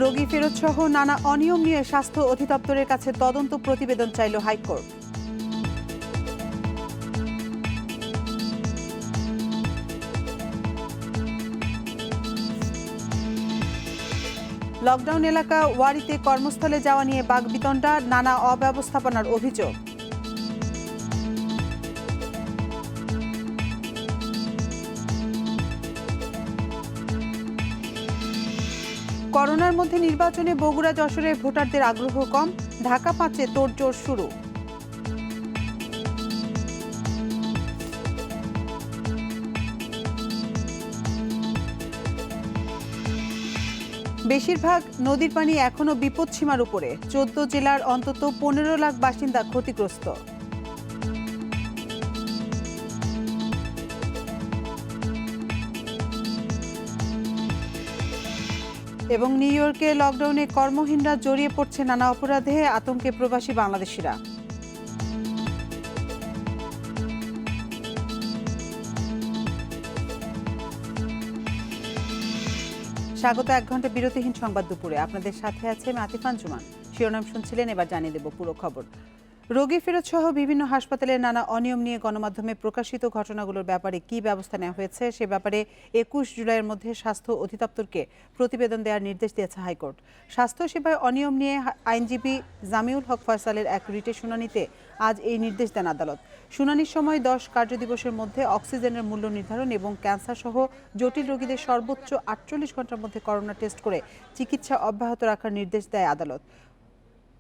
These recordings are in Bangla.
রোগী ফেরতসহ নানা অনিয়ম নিয়ে স্বাস্থ্য অধিদপ্তরের কাছে তদন্ত প্রতিবেদন চাইল হাইকোর্ট। লকডাউন এলাকা ওয়ারিতে কর্মস্থলে যাওয়া নিয়ে বাকবিতণ্ডা, নানা অব্যবস্থাপনার অভিযোগ। করোনার মধ্যে নির্বাচনে বগুড়া যশোরের ভোটারদের আগ্রহ কম, ঢাকা 5-এ তোড়জোড় শুরু। বেশিরভাগ নদীর পানি এখনো বিপদসীমার উপরে, 14 জেলার অন্তত 15 লাখ বাসিন্দা ক্ষতিগ্রস্ত। এবং নিউ ইয়র্কে লকডাউনে কর্মহীনরা জড়িয়ে পড়ছে নানা অপরাধে, আতঙ্কে প্রবাসী বাংলাদেশিরা। স্বাগত 1 ঘন্টা বিরতিহীন সংবাদ দুপুরে। আপনাদের সাথে আছে আমি আতিফ আঞ্জুমান। শিরোনাম শুনছিলেন, এবার জানিয়ে দেব পুরো খবর। রোগী ফেরত সহ বিভিন্ন হাসপাতালের নানা অনিয়ম নিয়ে গণমাধ্যমে প্রকাশিত ঘটনাগুলোর ব্যাপারে কী ব্যবস্থা নেওয়া হয়েছে সে ব্যাপারে 21 জুলাইয়ের মধ্যে স্বাস্থ্য অধিদপ্তরকে প্রতিবেদন দেওয়ার নির্দেশ দিয়েছে হাইকোর্ট। স্বাস্থ্যসেবায় অনিয়ম নিয়ে আইনজীবী জামিউল হক ফয়সালের এক রিটের শুনানিতে আজ এই নির্দেশ দেন আদালত। শুনানির সময় 10 কার্যদিবসের মধ্যে অক্সিজেনের মূল্য নির্ধারণ এবং ক্যান্সার সহ জটিল রোগীদের সর্বোচ্চ 48 ঘন্টার মধ্যে করোনা টেস্ট করে চিকিৎসা অব্যাহত রাখার নির্দেশ দেয় আদালত।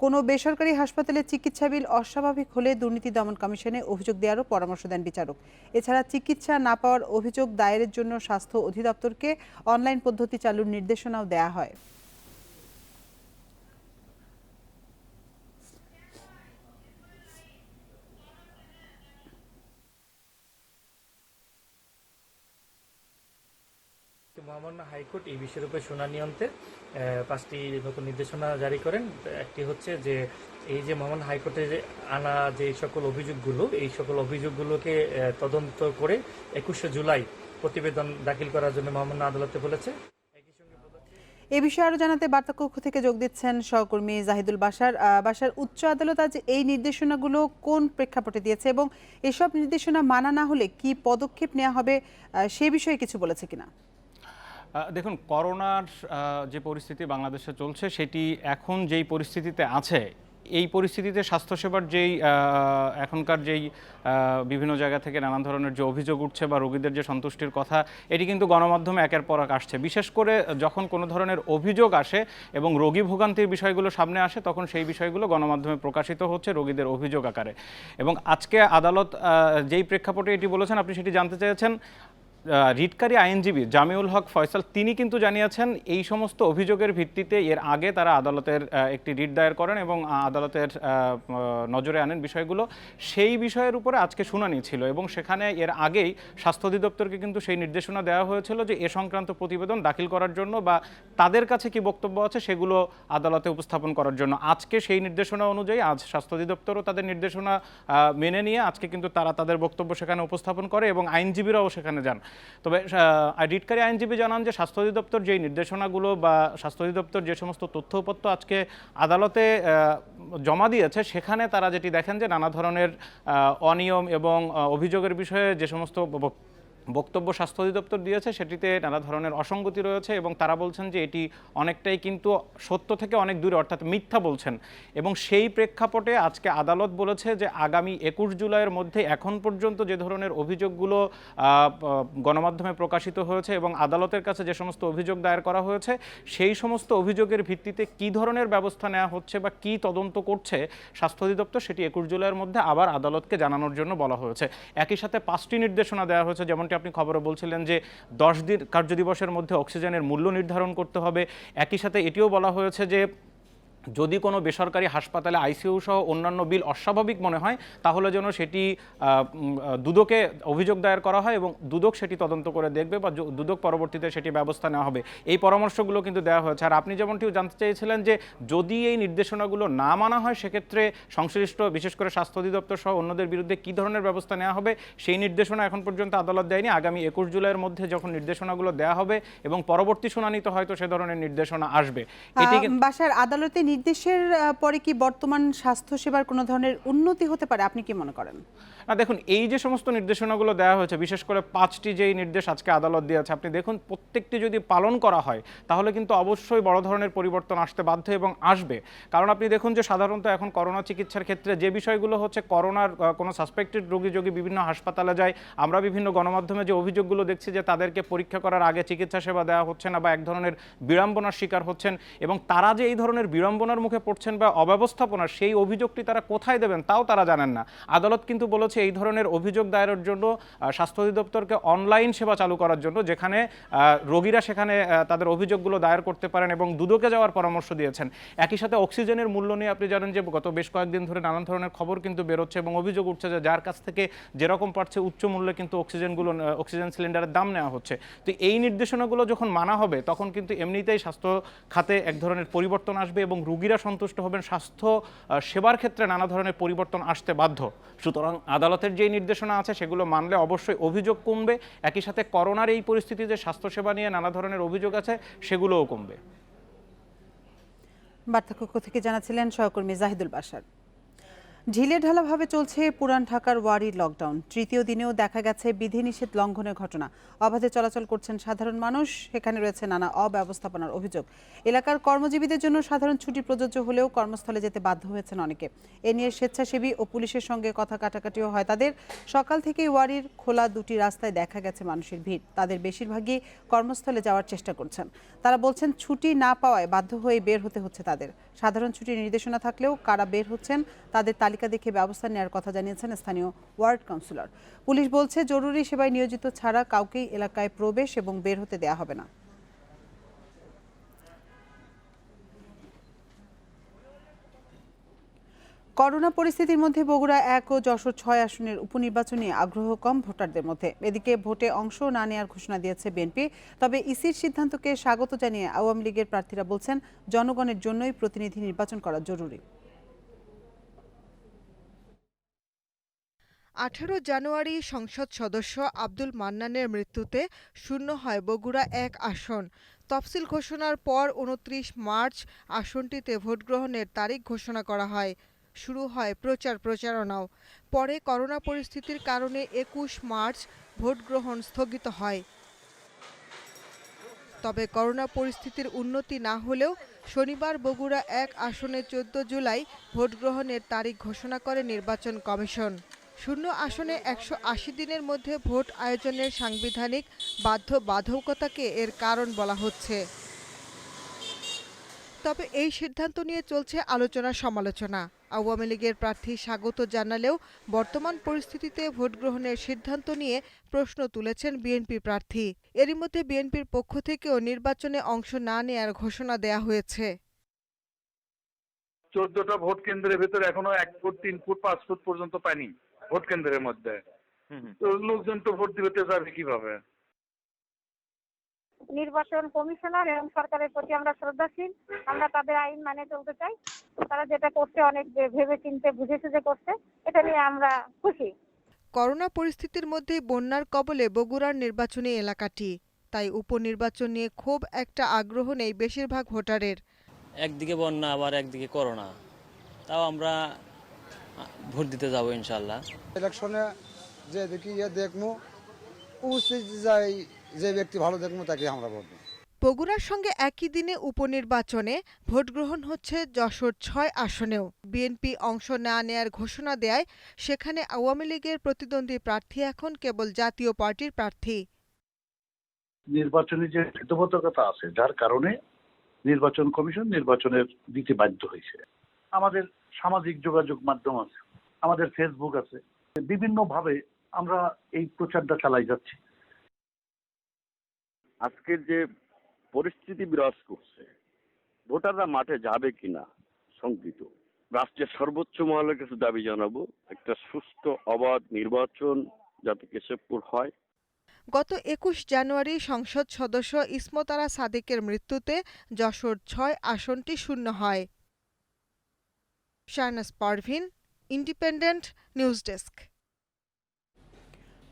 কোনো বেসরকারি হাসপাতালে চিকিৎসা বিল অস্বাভাবিক হলে দুর্নীতি দমন কমিশনে অভিযোগ দেওয়ারও পরামর্শ দেন বিচারক। এছাড়া চিকিৎসা না পাওয়ার অভিযোগ দায়েরের জন্য স্বাস্থ্য অধিদপ্তরকে অনলাইন পদ্ধতি চালুর নির্দেশনাও দেওয়া হয়। মহামান্য হাইকোর্ট এই বিষয়ের উপর শুনানি অন্তে 5টি নতুন নির্দেশনা জারি করেন। একটি হচ্ছে যে এই যে মহামান্য হাইকোর্টের আনা যে সকল অভিযোগগুলো, এই সকল অভিযোগগুলোকে তদন্ত করে 21শে জুলাই প্রতিবেদন দাখিল করার জন্য মহামান্য আদালতে বলেছে। এ বিষয়ে আরো জানাতে বার্তাকক্ষ থেকে যোগ দিচ্ছেন সহকর্মী জাহিদুল বাশার। বাশার, উচ্চ আদালত আজ এই নির্দেশনাগুলো কোন প্রেক্ষাপটে দিয়েছে এবং এসব নির্দেশনা মানা না হলে কি পদক্ষেপ নেওয়া হবে সে বিষয়ে কিছু বলেছে কিনা? দেখুন, করোনার যে পরিস্থিতি বাংলাদেশে চলছে সেটি এখন যেই পরিস্থিতিতে আছে, এই পরিস্থিতিতে স্বাস্থ্যসেবার যেই এখনকার যেই বিভিন্ন জায়গা থেকে নানান ধরনের যে অভিযোগ উঠছে বা রোগীদের যে সন্তুষ্টির কথা, এটি কিন্তু গণমাধ্যমে একের পর এক আসছে। বিশেষ করে যখন কোনো ধরনের অভিযোগ আসে এবং রোগী ভোগান্তির বিষয়গুলো সামনে আসে, তখন সেই বিষয়গুলো গণমাধ্যমে প্রকাশিত হচ্ছে রোগীদের অভিযোগ আকারে। এবং আজকে আদালত যেই প্রেক্ষাপটে এটি বলেছেন, আপনি সেটি জানতে চেয়েছেন। রিটকারী আইনজীবী জামিউল হক ফয়সাল তিনি কিন্তু জানিয়েছেন এই সমস্ত অভিযোগের ভিত্তিতে এর আগে তারা আদালতের একটি রিট দায়ের করেন এবং আদালতের নজরে আনেন বিষয়গুলো। সেই বিষয়ের উপরে আজকে শুনানি ছিল এবং সেখানে এর আগেই স্বাস্থ্য অধিদপ্তরকে কিন্তু সেই নির্দেশনা দেওয়া হয়েছিল যে এ সংক্রান্ত প্রতিবেদন দাখিল করার জন্য বা তাদের কাছে কি বক্তব্য আছে সেগুলো আদালতে উপস্থাপন করার জন্য। আজকে সেই নির্দেশনা অনুযায়ী আজ স্বাস্থ্য অধিদপ্তরও তাদের নির্দেশনা মেনে নিয়ে আজকে কিন্তু তারা তাদের বক্তব্য সেখানে উপস্থাপন করে এবং আইনজীবীরাও সেখানে যান। তবে রিটকারী আইনজীবী জানান যে স্বাস্থ্য অধিদপ্তর যেই নির্দেশনাগুলো বা স্বাস্থ্য অধিদপ্তর যে সমস্ত তথ্যপত্র আজকে আদালতে জমা দিয়েছে, সেখানে তারা যেটি দেখেন যে নানা ধরনের অনিয়ম এবং অভিযোগের বিষয়ে যে সমস্ত বক্তব্য স্বাস্থ্য অধিদপ্তর দিয়েছে সেটিতে নানা ধরনের অসঙ্গতি রয়েছে এবং তারা বলছেন যে এটি অনেকটাই কিন্তু সত্য থেকে অনেক দূরে, অর্থাৎ মিথ্যা বলছেন। এবং সেই প্রেক্ষাপটে আজকে আদালত বলেছে যে আগামী 21 জুলাইয়ের মধ্যে এখন পর্যন্ত যে ধরনের অভিযোগগুলো গণমাধ্যমে প্রকাশিত হয়েছে এবং আদালতের কাছে যে সমস্ত অভিযোগ দায়ের করা হয়েছে, সেই সমস্ত অভিযোগের ভিত্তিতে কী ধরনের ব্যবস্থা নেওয়া হচ্ছে বা কী তদন্ত করছে স্বাস্থ্য অধিদপ্তর, সেটি 21 জুলাইয়ের মধ্যে আবার আদালতকে জানানোর জন্য বলা হয়েছে। একই সাথে 5টি নির্দেশনা দেওয়া হয়েছে, যেমনটি আপনি খবরে বলছিলেন যে 10 দিন কার্যদিবসের মধ্যে অক্সিজেনের মূল্য নির্ধারণ করতে হবে। একই সাথে এটিও বলা হয়েছে যে যদি কোনো বেসরকারি হাসপাতালে আইসিইউ সহ অন্যান্য বিল অস্বাভাবিক মনে হয় তাহলে যেন সেটি দুদকে অভিযোগ দায়ের করা হয় এবং দুদক সেটি তদন্ত করে দেখবে বা দুদক পরবর্তীতে সেটি ব্যবস্থা নেওয়া হবে। এই পরামর্শগুলো কিন্তু দেওয়া হয়েছে। আর আপনি যেমনটিও জানতে চেয়েছিলেন যে যদি এই নির্দেশনাগুলো না মানা হয় সেক্ষেত্রে সংশ্লিষ্ট বিশেষ করে স্বাস্থ্য অধিদপ্তর সহ অন্যদের বিরুদ্ধে কী ধরনের ব্যবস্থা নেওয়া হবে, সেই নির্দেশনা এখন পর্যন্ত আদালত দেয়নি। আগামী 21 জুলাইয়ের মধ্যে যখন নির্দেশনাগুলো দেওয়া হবে এবং পরবর্তী শুনানিতে হয়তো সে ধরনের নির্দেশনা আসবে। এটি বাসার আদালতে নির্দেশের পরে কি বর্তমান স্বাস্থ্যসেবার কোনো ধরনের উন্নতি হতে পারে আপনি কি মনে করেন? না দেখুন, এই যে সমস্ত নির্দেশনাগুলো দেওয়া হয়েছে, বিশেষ করে 5টি যেই নির্দেশ আজকে আদালত দিয়েছে, আপনি দেখুন প্রত্যেকটি যদি পালন করা হয় তাহলে কিন্তু অবশ্যই বড় ধরনের পরিবর্তন আসতে বাধ্য এবং আসবে। কারণ আপনি দেখুন যে সাধারণত এখন করোনা চিকিৎসার ক্ষেত্রে যে বিষয়গুলো হচ্ছে, করোনার কোনো সাসপেক্টেড রোগী যদি বিভিন্ন হাসপাতালে যায়, আমরা বিভিন্ন গণমাধ্যমে যে অভিযোগগুলো দেখছি যে তাদেরকে পরীক্ষা করার আগে চিকিৎসা সেবা দেওয়া হচ্ছে না বা এক ধরনের বিড়ম্বনার শিকার হচ্ছেন, এবং তারা যে এই ধরনের বিড়ম্বনার মুখে পড়ছেন বা অব্যবস্থাপনার, সেই অভিযোগটি তারা কোথায় দেবেন তাও তারা জানেন না। আদালত কিন্তু বলেছে এই ধরনের অভিযোগ দায়েরের জন্য স্বাস্থ্য অধিদপ্তরকে অনলাইন সেবা চালু করার জন্য, যেখানে রোগীরা সেখানে তাদের অভিযোগগুলো দায়ের করতে পারেন এবং দুদকে যাওয়ার পরামর্শ দিয়েছেন। একই সাথে অক্সিজেনের মূল্য নিয়ে আপনি জানেন যে গত বেশ কয়েকদিন ধরে নানান ধরনের খবর কিন্তু বেরোচ্ছে এবং অভিযোগ উঠছে যে যার কাছ থেকে যেরকম পারছে উচ্চ মূল্যে কিন্তু অক্সিজেন সিলিন্ডারের দাম নেওয়া হচ্ছে। তো এই নির্দেশনাগুলো যখন মানা হবে তখন কিন্তু এমনিতেই স্বাস্থ্য খাতে এক ধরনের পরিবর্তন আসবে এবং রোগীরা সন্তুষ্ট হবেন। স্বাস্থ্য সেবার ক্ষেত্রে নানা ধরনের পরিবর্তন আসতে বাধ্য। সুতরাং আদালতের যে নির্দেশনা আছে সেগুলো মানলে অবশ্যই অভিযোগ কমবে। একই সাথে করোনার এই পরিস্থিতিতে স্বাস্থ্যসেবা নিয়ে নানা ধরনের অভিযোগ আছে সেগুলোও কমবে। বার্তাকক্ষ থেকে জানাচ্ছিলেন সহকর্মী জাহিদুল বাশার। ঢিলে ঢালাভাবে চলছে পুরান ঢাকার ওয়ারির লকডাউন। তৃতীয় দিনেও দেখা গেছে বিধিনিষেধ লঙ্ঘনের ঘটনা। অবাধে চলাচল করছেন সাধারণ মানুষ, সেখানে রয়েছে নানা অব্যবস্থাপনার অভিযোগ। এলাকার কর্মজীবীদের জন্য সাধারণ ছুটি প্রযোজ্য হলেও কর্মস্থলে যেতে বাধ্য হয়েছেন অনেকে। এ নিয়ে স্বেচ্ছাসেবী ও পুলিশের সঙ্গে কথা কাটাকাটিও হয় তাদের। সকাল থেকেই ওয়ারির খোলা দুটি রাস্তায় দেখা গেছে মানুষের ভিড়। তাদের বেশিরভাগই কর্মস্থলে যাওয়ার চেষ্টা করছেন। তারা বলছেন ছুটি না পাওয়ায় বাধ্য হয়ে বের হতে হচ্ছে তাদের। সাধারণ ছুটির নির্দেশনা থাকলেও কারা বের হচ্ছেন তাদের তালিকা দেখে ব্যবস্থা নেওয়ার কথা জানিয়েছেন স্থানীয় ওয়ার্ড কাউন্সিলর। পুলিশ বলছে জরুরি সেবায় নিয়োজিত ছাড়া কাউকেই এলাকায় প্রবেশ এবং বের হতে দেওয়া হবে না। করোনা পরিস্থিতির মধ্যে বগুড়া 1 ও যশোর 6 আসনের উপনির্বাচনে আগ্রহ কম ভোটারদের মধ্যে। এদিকে ভোটে অংশ না নেওয়ার ঘোষণা দিয়েছে বিএনপি। তবে ইসির সিদ্ধান্তকে স্বাগত জানিয়ে আওয়ামী লীগের প্রার্থীরা বলছেন জনগণের জন্যই প্রতিনিধি নির্বাচন করা জরুরি। 18 জানুয়ারি সংসদ সদস্য আব্দুল মান্নানের মৃত্যুতে শূন্য হয় বগুড়া 1 আসন। তফসিল ঘোষণার পর 29 মার্চ আসনটিতে ভোটগ্রহণের তারিখ ঘোষণা করা হয়। শুরু হয় প্রচারণাও। পরে করোনা পরিস্থিতির কারণে 21 মার্চ ভোটগ্রহণ স্থগিত হয়। তবে করোনা পরিস্থিতির উন্নতি না হলেও শনিবার বগুড়া 1 আসনে 14 জুলাই ভোটগ্রহণের তারিখ ঘোষণা করে নির্বাচন কমিশন। শূন্য আসনে 180 দিনের মধ্যে ভোট আয়োজনের সাংবিধানিক বাধ্যবাধকতাকে এর কারণ বলা হচ্ছে। তবে এই সিদ্ধান্ত নিয়ে চলছে আলোচনা সমালোচনা। আওয়ামী লীগের প্রার্থী স্বাগত জানালেও বর্তমান পরিস্থিতিতে ভোট গ্রহণের সিদ্ধান্ত নিয়ে প্রশ্ন তুলেছেন বিএনপি প্রার্থী। এরই মধ্যে বিএনপির পক্ষ থেকেও নির্বাচনে অংশ না নেয়ার ঘোষণা দেয়া হয়েছে। 14টা ভোট কেন্দ্রের ভেতরে এখনো 1 ফুট 3 ফুট 5 ফুট পর্যন্ত পানি ভোট কেন্দ্রের মধ্যে। তো লোকজন তো ভোট দিতে যাবে কিভাবে? নির্বাচন কমিশনার এবং সরকারের প্রতি আমরা শ্রদ্ধাশীল। আমরা তাদের আইন মানে চলতে চাই। তারা যেটা করছে অনেক ভেবে চিন্তে বুঝে সুঝে করছে, এটা নিয়ে আমরা খুশি। করোনা পরিস্থিতির মধ্যেই বন্যার কবলে বগুড়ার নির্বাচনী এলাকাটি। তাই উপনির্বাচন নিয়ে খুব একটা আগ্রহ নেই বেশিরভাগ ভোটারের। একদিকে বন্যা আবার একদিকে করোনা, তাও আমরা ভোট দিতে যাবো ইনশাল্লাহ। ইলেকশনে যে দেখি দেখবো উপস্থিত যাই, যে ব্যক্তি ভালো দেখবো তাকে আমরা ভোট দেব। বগুড়ার সঙ্গে একই দিনে উপনির্বাচনে ভোট গ্রহণ হচ্ছে যশোর 6 আসনেও। বিএনপি অংশ না নেয়ার ঘোষণা দেয় সেখানে আওয়ামী লীগের প্রতিদ্বন্দ্বী প্রার্থী এখন কেবল জাতীয় পার্টির প্রার্থী। নির্বাচনী যে বাধ্যবাধকতা আছে যার কারণে নির্বাচন কমিশন নির্বাচনের দিতে বাধ্য হয়েছে। আমাদের সামাজিক যোগাযোগ মাধ্যম আছে, আমাদের ফেসবুক আছে, বিভিন্ন ভাবে আমরা এই প্রচারটা চালাই যাচ্ছি। আজকের যে পরিস্থিতি বিরাজ করছে, ভোটাররা মাঠে যাবে কিনা শঙ্কিত। রাষ্ট্রের সর্বোচ্চ মহলের কাছে দাবি জানাবো একটা সুষ্ঠু অবাধ নির্বাচন যাতে কেশবপুর হয়। গত ২১ জানুয়ারি সংসদ সদস্য ইসমত আরা সাদিকের মৃত্যুতে যশোর ৬ আসনটি শূন্য হয়। Shahnaz Parveen, independent news desk.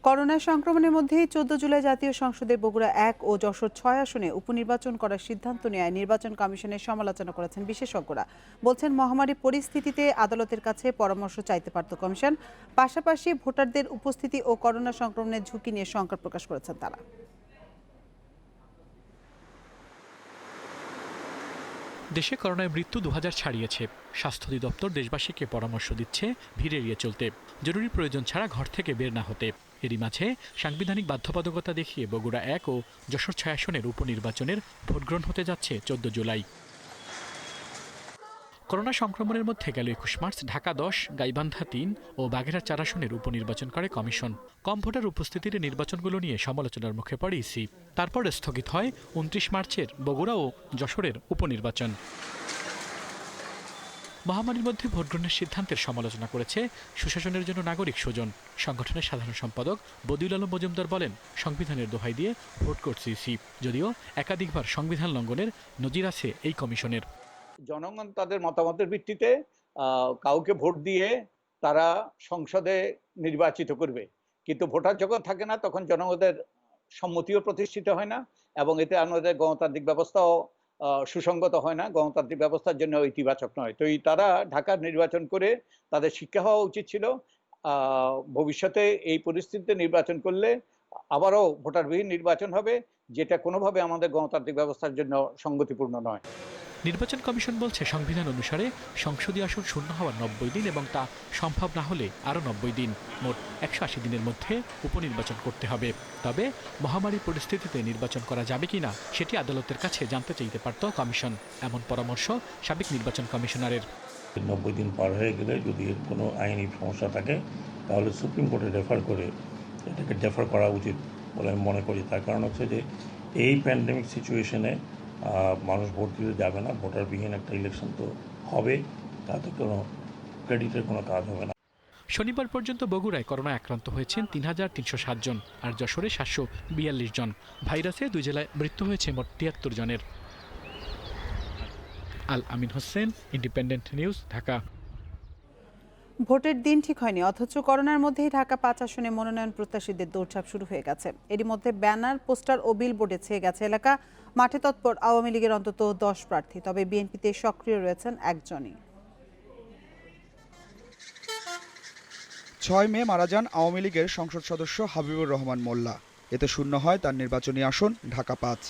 Corona সংক্রমণের মধ্যেই ১৪ জুলাই জাতীয় সংসদের বগুড়া ১ ও যশোর ৬ আসনে উপনির্বাচন করার সিদ্ধান্ত নেয় নির্বাচন কমিশনের সমালোচনা করেছেন বিশেষজ্ঞরা। বলছেন, মহামারী পরিস্থিতিতে আদালতের কাছে পরামর্শ চাইতে পারত কমিশন। পাশাপাশি ভোটারদের উপস্থিতি ও করোনা সংক্রমণের ঝুঁকি নিয়ে শঙ্কা প্রকাশ করেছেন তারা। দেশে করোনায় মৃত্যু ২০০০ ছাড়িয়েছে। স্বাস্থ্য অধিদপ্তর দেশবাসীকে পরামর্শ দিচ্ছে ভিড় এড়িয়ে চলতে, জরুরি প্রয়োজন ছাড়া ঘর থেকে বের না হতে। এরই মাঝে সাংবিধানিক বাধ্যবাধকতা দেখিয়ে বগুড়া ১ ও যশোর ৬ আসনের উপনির্বাচনের ভোটগ্রহণ হতে যাচ্ছে ১৪ জুলাই। করোনা সংক্রমণের মধ্যে গেল ২১ মার্চ ঢাকা ১০, গাইবান্ধা ৩ ও বাগেরহাট ৪ আসনের উপনির্বাচন করে কমিশন। কম ভোটার উপস্থিতির নির্বাচনগুলো নিয়ে সমালোচনার মুখে পড়ে ইসি। তারপর স্থগিত হয় ২৯ মার্চের বগুড়া ও যশোরের উপনির্বাচন। মহামারীর মধ্যে ভোটগ্রহণের সিদ্ধান্তের সমালোচনা করেছে সুশাসনের জন্য নাগরিক সুজন সংগঠনের সাধারণ সম্পাদক বদিউল আলম মজুমদার বলেন, সংবিধানের দোহাই দিয়ে ভোট করছে ইসি, যদিও একাধিকবার সংবিধান লঙ্ঘনের নজির আছে এই কমিশনের। জনগণ তাদের মতামতের ভিত্তিতে কাউকে ভোট দিয়ে তারা সংসদে নির্বাচিত করবে, কিন্তু ভোটার যখন থাকে না তখন জনগণের সম্মতিও প্রতিষ্ঠিত হয় না এবং এতে আমাদের গণতান্ত্রিক ব্যবস্থাও সুসংগত হয় না, গণতান্ত্রিক ব্যবস্থার জন্য ইতিবাচক নয়। তো তারা ঢাকার নির্বাচন করে তাদের শিক্ষা হওয়া উচিত ছিল। ভবিষ্যতে এই পরিস্থিতিতে নির্বাচন করলে আবারও ভোটারবিহীন নির্বাচন হবে, যেটা কোনোভাবে আমাদের গণতান্ত্রিক ব্যবস্থার জন্য সঙ্গতিপূর্ণ নয়। নির্বাচন কমিশন বলছে, সংবিধান অনুসারে সংসদীয় আসন শূন্য হওয়ার ৯০ দিন এবং তা সম্ভব না হলে আরও ৯০ দিন, মোট ১৮০ দিনের মধ্যে উপনির্বাচন করতে হবে। তবে মহামারী পরিস্থিতিতে নির্বাচন করা যাবে কিনা সেটি আদালতের কাছে জানতে চাইতে পারত কমিশন, এমন পরামর্শ সাবেক নির্বাচন কমিশনারের। ৯০ দিন পার হয়ে গেলে যদি এর কোনো আইনি সমস্যা থাকে তাহলে সুপ্রিম কোর্টে রেফার করে এটাকে ডেফার করা উচিত বলে আমি মনে করি। তার কারণ হচ্ছে যে এই প্যান্ডেমিক সিচুয়েশনে মানুষ ভোট দিতে যাবে না, ভোটারবিহীন একটা ইলেকশন তো হবে, তাতে কোনো ক্রেডিটের কোনো কাজ হবে না। শনিবার পর্যন্ত বগুড়ায় করোনা আক্রান্ত হয়েছেন ৩৩০৭ জন আর যশোরে ৭৪২ জন। ভাইরাসে ২ জেলায় মৃত্যু হয়েছে মোট ৭৩ জনের। আল আমিন হোসেন, ইন্ডিপেন্ডেন্ট নিউজ, ঢাকা। ভোটের দিন ঠিক হয়নি, অথচ করোনার মধ্যেই ঢাকা ৫ আসনে মনোনয়ন প্রত্যাশীদের দৌড়ঝাঁপ শুরু হয়ে গেছে। এরই মধ্যে ব্যানার, পোস্টার ও বিলবোর্ডে ছেয়ে গেছে এলাকা। মাঠে তৎপর আওয়ামী লীগের অন্তত ১০ প্রার্থী, তবে বিএনপিতে সক্রিয় রয়েছেন একজনই। ৬ মে মারা যান আওয়ামী লীগের সংসদ সদস্য হাবিবুর রহমান মোল্লা। এতে শূন্য হয় তার নির্বাচনী আসন ঢাকা ৫।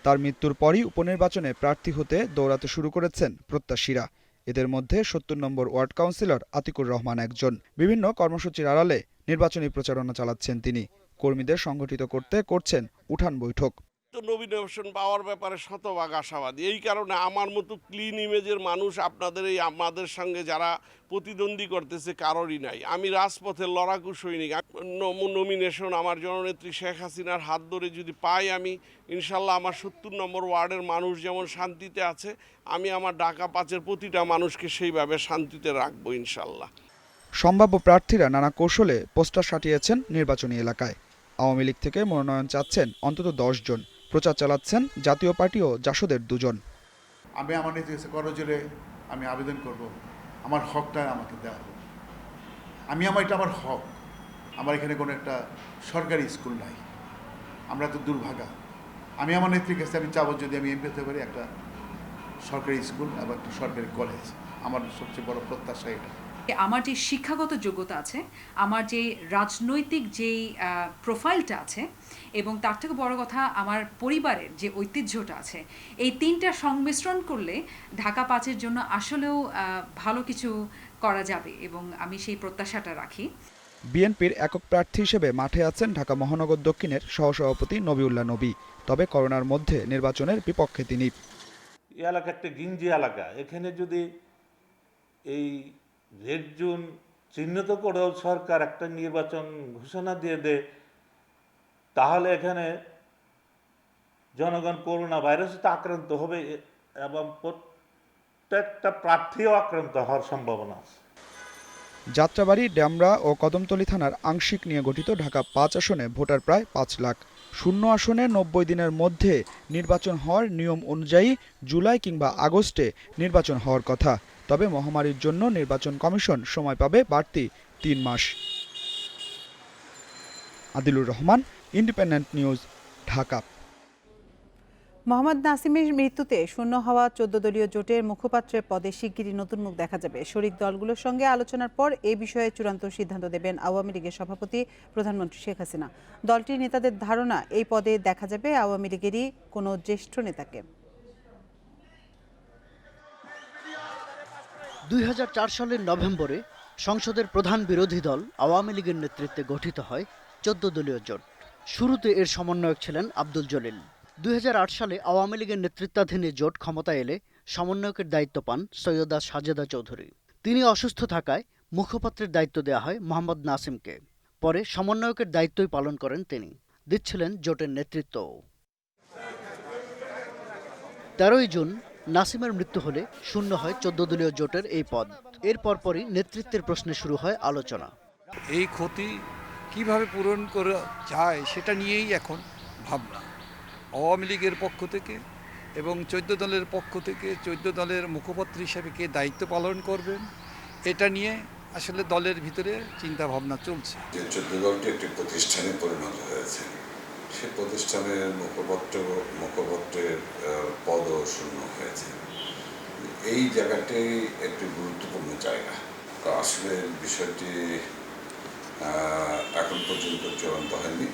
তার মৃত্যুর পরই উপনির্বাচনে প্রার্থী হতে দৌড়াতে শুরু করেছেন প্রত্যাশীরা। এদের মধ্যে ৭০ নম্বর ওয়ার্ড কাউন্সিলর আতিকুর রহমান একজন। বিভিন্ন কর্মসূচির আড়ালে নির্বাচনী প্রচারণা চালাচ্ছেন তিনি। কর্মীদের সংগঠিত করতে করছেন উঠান বৈঠক। নমিনেশন পাওয়ার ব্যাপারে শতভাগ আশাবাদী। এই কারণে আমার মতো ক্লিন ইমেজের মানুষ আপনাদের এই আমাদের সঙ্গে যারা প্রতিদ্বন্দ্বী করতেছে কারোরই নাই। আমি রাজপথের লড়াকু সৈনিক। নমিনেশন আমার জননেত্রী শেখ হাসিনার হাত ধরে যদি পাই, আমি ইনশাল্লাহ আমার ৭০ নম্বর ওয়ার্ডের মানুষ যেমন শান্তিতে আছে, আমি আমার ঢাকা ৫-এর প্রতিটা মানুষকে সেইভাবে শান্তিতে রাখবো ইনশাল্লাহ। সম্ভাব্য প্রার্থীরা নানা কৌশলে পোস্টার সাটিয়েছেন নির্বাচনী এলাকায়। আওয়ামী লীগ থেকে মনোনয়ন চাচ্ছেন অন্তত ১০ জন। প্রচার চালাচ্ছেন জাতীয় পার্টি ও জাসদের ২ জন। আমি আমার নীতি করজোরে আমি আবেদন করব, আমার হকটা আমাকে দেওয়া হোক। এটা আমার হক। আমার এখানে কোনো একটা সরকারি স্কুল নাই, আমরা তো দুর্ভাগা। আমি আমার নেত্রীর কাছে আমি চাবো যদি আমি এমপি হতে পারি একটা সরকারি স্কুল এবং একটা সরকারি কলেজ। আমার সবচেয়ে বড় প্রত্যাশা এটা। আমার যে শিক্ষাগত যোগ্যতা আছে, আমার যে রাজনৈতিক যেই প্রোফাইলটা আছে, এবং তার থেকে বড় কথা আমার পরিবারের যে ঐতিহ্যটা আছে, এই তিনটা সংমিশ্রণ করলে ঢাকা ৫-এর জন্য আসলেও ভালো কিছু করা যাবে এবং আমি সেই প্রত্যাশাটা রাখি। বিএনপির একক প্রার্থী হিসেবে মাঠে আছেন ঢাকা মহানগর দক্ষিণের সহসভাপতি নবিউল্লাহ নবী। তবে করোনার মধ্যে নির্বাচনের বিপক্ষে তিনি। এই এলাকা একটা গিঞ্জি এলাকা, এখানে যদি এই রেড জোন চিহ্নিত করেও সরকার একটা নির্বাচন ঘোষণা দিয়ে দেয়, তাহলে এখানে জনগণ করোনা ভাইরাসে আক্রান্ত হবে, এবং প্রত্যেকটা প্রার্থীও আক্রান্ত হওয়ার সম্ভাবনা আছে। যাত্রাবাড়ী, ডেমরা ও কদমতলী থানার আংশিক নিয়ে গঠিত ঢাকা ৫ আসনে ভোটার প্রায় ৫ লাখ। শূন্য আসনে ৯০ দিনের মধ্যে নির্বাচন হওয়ার নিয়ম অনুযায়ী জুলাই কিংবা আগস্টে নির্বাচন হওয়ার কথা। তবে মহামারীর জন্য নির্বাচন কমিশন সময় পাবে বাড়তি ৩ মাস। Adilur Rahman, independent news, Dhaka. মোহাম্মদ নাসিমের মৃত্যুতে শূন্য হওয়া ১৪ দলীয় জোটের মুখপাত্রের পদে শিগগিরই নতুন মুখ দেখা যাবে। শরিক দলগুলোর সঙ্গে আলোচনার পর এ বিষয়ে চূড়ান্ত সিদ্ধান্ত দেবেন আওয়ামী লীগের সভাপতি প্রধানমন্ত্রী শেখ হাসিনা। দলটির নেতাদের ধারণা, এই পদে দেখা যাবে আওয়ামী লীগেরই কোনো জ্যেষ্ঠ নেতাকে। ২০০৪ সালের নভেম্বরে সংসদের প্রধান বিরোধী দল আওয়ামী লীগের নেতৃত্বে গঠিত হয় ১৪ দলীয় জোট। শুরুতে এর সমন্বয়ক ছিলেন আব্দুল জলিল। ২০০৮ সালে আওয়ামী লীগের নেতৃত্বাধীন জোট ক্ষমতায় এলে সমন্বয়কের দায়িত্ব পান সৈয়দা সাজেদা চৌধুরী। তিনি অসুস্থ থাকায় মুখপাত্রের দায়িত্ব দেওয়া হয় মোহাম্মদ নাসিমকে। পরে সমন্বয়কের দায়িত্বই পালন করেন তিনি, দিচ্ছিলেন জোটের নেতৃত্বও। ১৩ই জুন নাসিমের মৃত্যু হলে শূন্য হয় ১৪ দলীয় জোটের এই পদ। এর পরপরই নেতৃত্বের প্রশ্নে শুরু হয় আলোচনা। এই ক্ষতি কিভাবে পূরণ করা যায় সেটা নিয়েই এখন ভাবনা। আওয়ামী লীগের পক্ষ থেকে এবং ১৪ দলের পক্ষ থেকে ১৪ দলের মুখপাত্র হিসেবে কে দায়িত্ব পালন করবেন, এটা নিয়ে আসলে দলের ভিতরে চিন্তা ভাবনা চলছে। যে ১৪ দলটি একটি প্রতিষ্ঠানে পরিণত হয়েছে, সে প্রতিষ্ঠানের মুখপাত্রের পদও শূন্য হয়েছে। এই জায়গাটি একটি গুরুত্বপূর্ণ জায়গা। আসলে বিষয়টি এখন পর্যন্ত চূড়ান্ত হয়নি।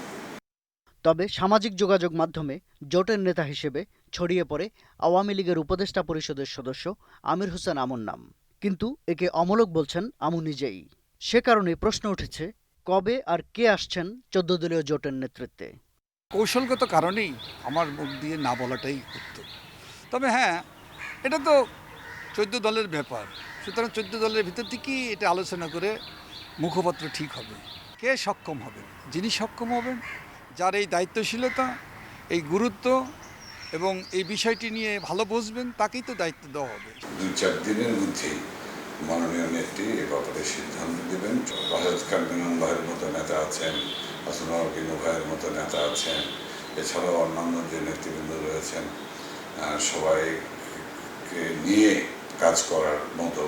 তবে সামাজিক যোগাযোগ মাধ্যমে জোটের নেতা হিসেবে ছড়িয়ে পড়ে আওয়ামী লীগের উপদেষ্টা পরিষদের সদস্য আমির হোসেন আমুর নাম। কিন্তু একে অমূলক বলছেন আমু নিজেই। সে কারণে প্রশ্ন উঠেছে, কবে আর কে আসছেন ১৪ দলীয় জোটের নেতৃত্বে। কৌশলগত কারণেই আমার মুখ দিয়ে না বলাটাই উত্তম। তবে হ্যাঁ, এটা তো ১৪ দলের ব্যাপার, সুতরাং ১৪ দলের ভিতর থেকেই এটা আলোচনা করে মুখপাত্র ঠিক হবে। কে সক্ষম হবেন? যিনি সক্ষম হবেন, যার এই দায়িত্বশীলতা, এই গুরুত্ব এবং এই বিষয়টি নিয়ে ভালো বুঝবেন, তাকেই তো দায়িত্ব দেওয়া হবে। ২-৪ দিনের মধ্যেই মাননীয় নেত্রী এ ব্যাপারে সিদ্ধান্ত দেবেন। রাহেদ খান মিলন ভাইয়ের মতো নেতা আছেন, আসনার কিনু ভাইয়ের মতো নেতা আছেন, এছাড়াও অন্যান্য যে নেতৃবৃন্দ রয়েছেন, সবাইকে নিয়ে কাজ করার মতো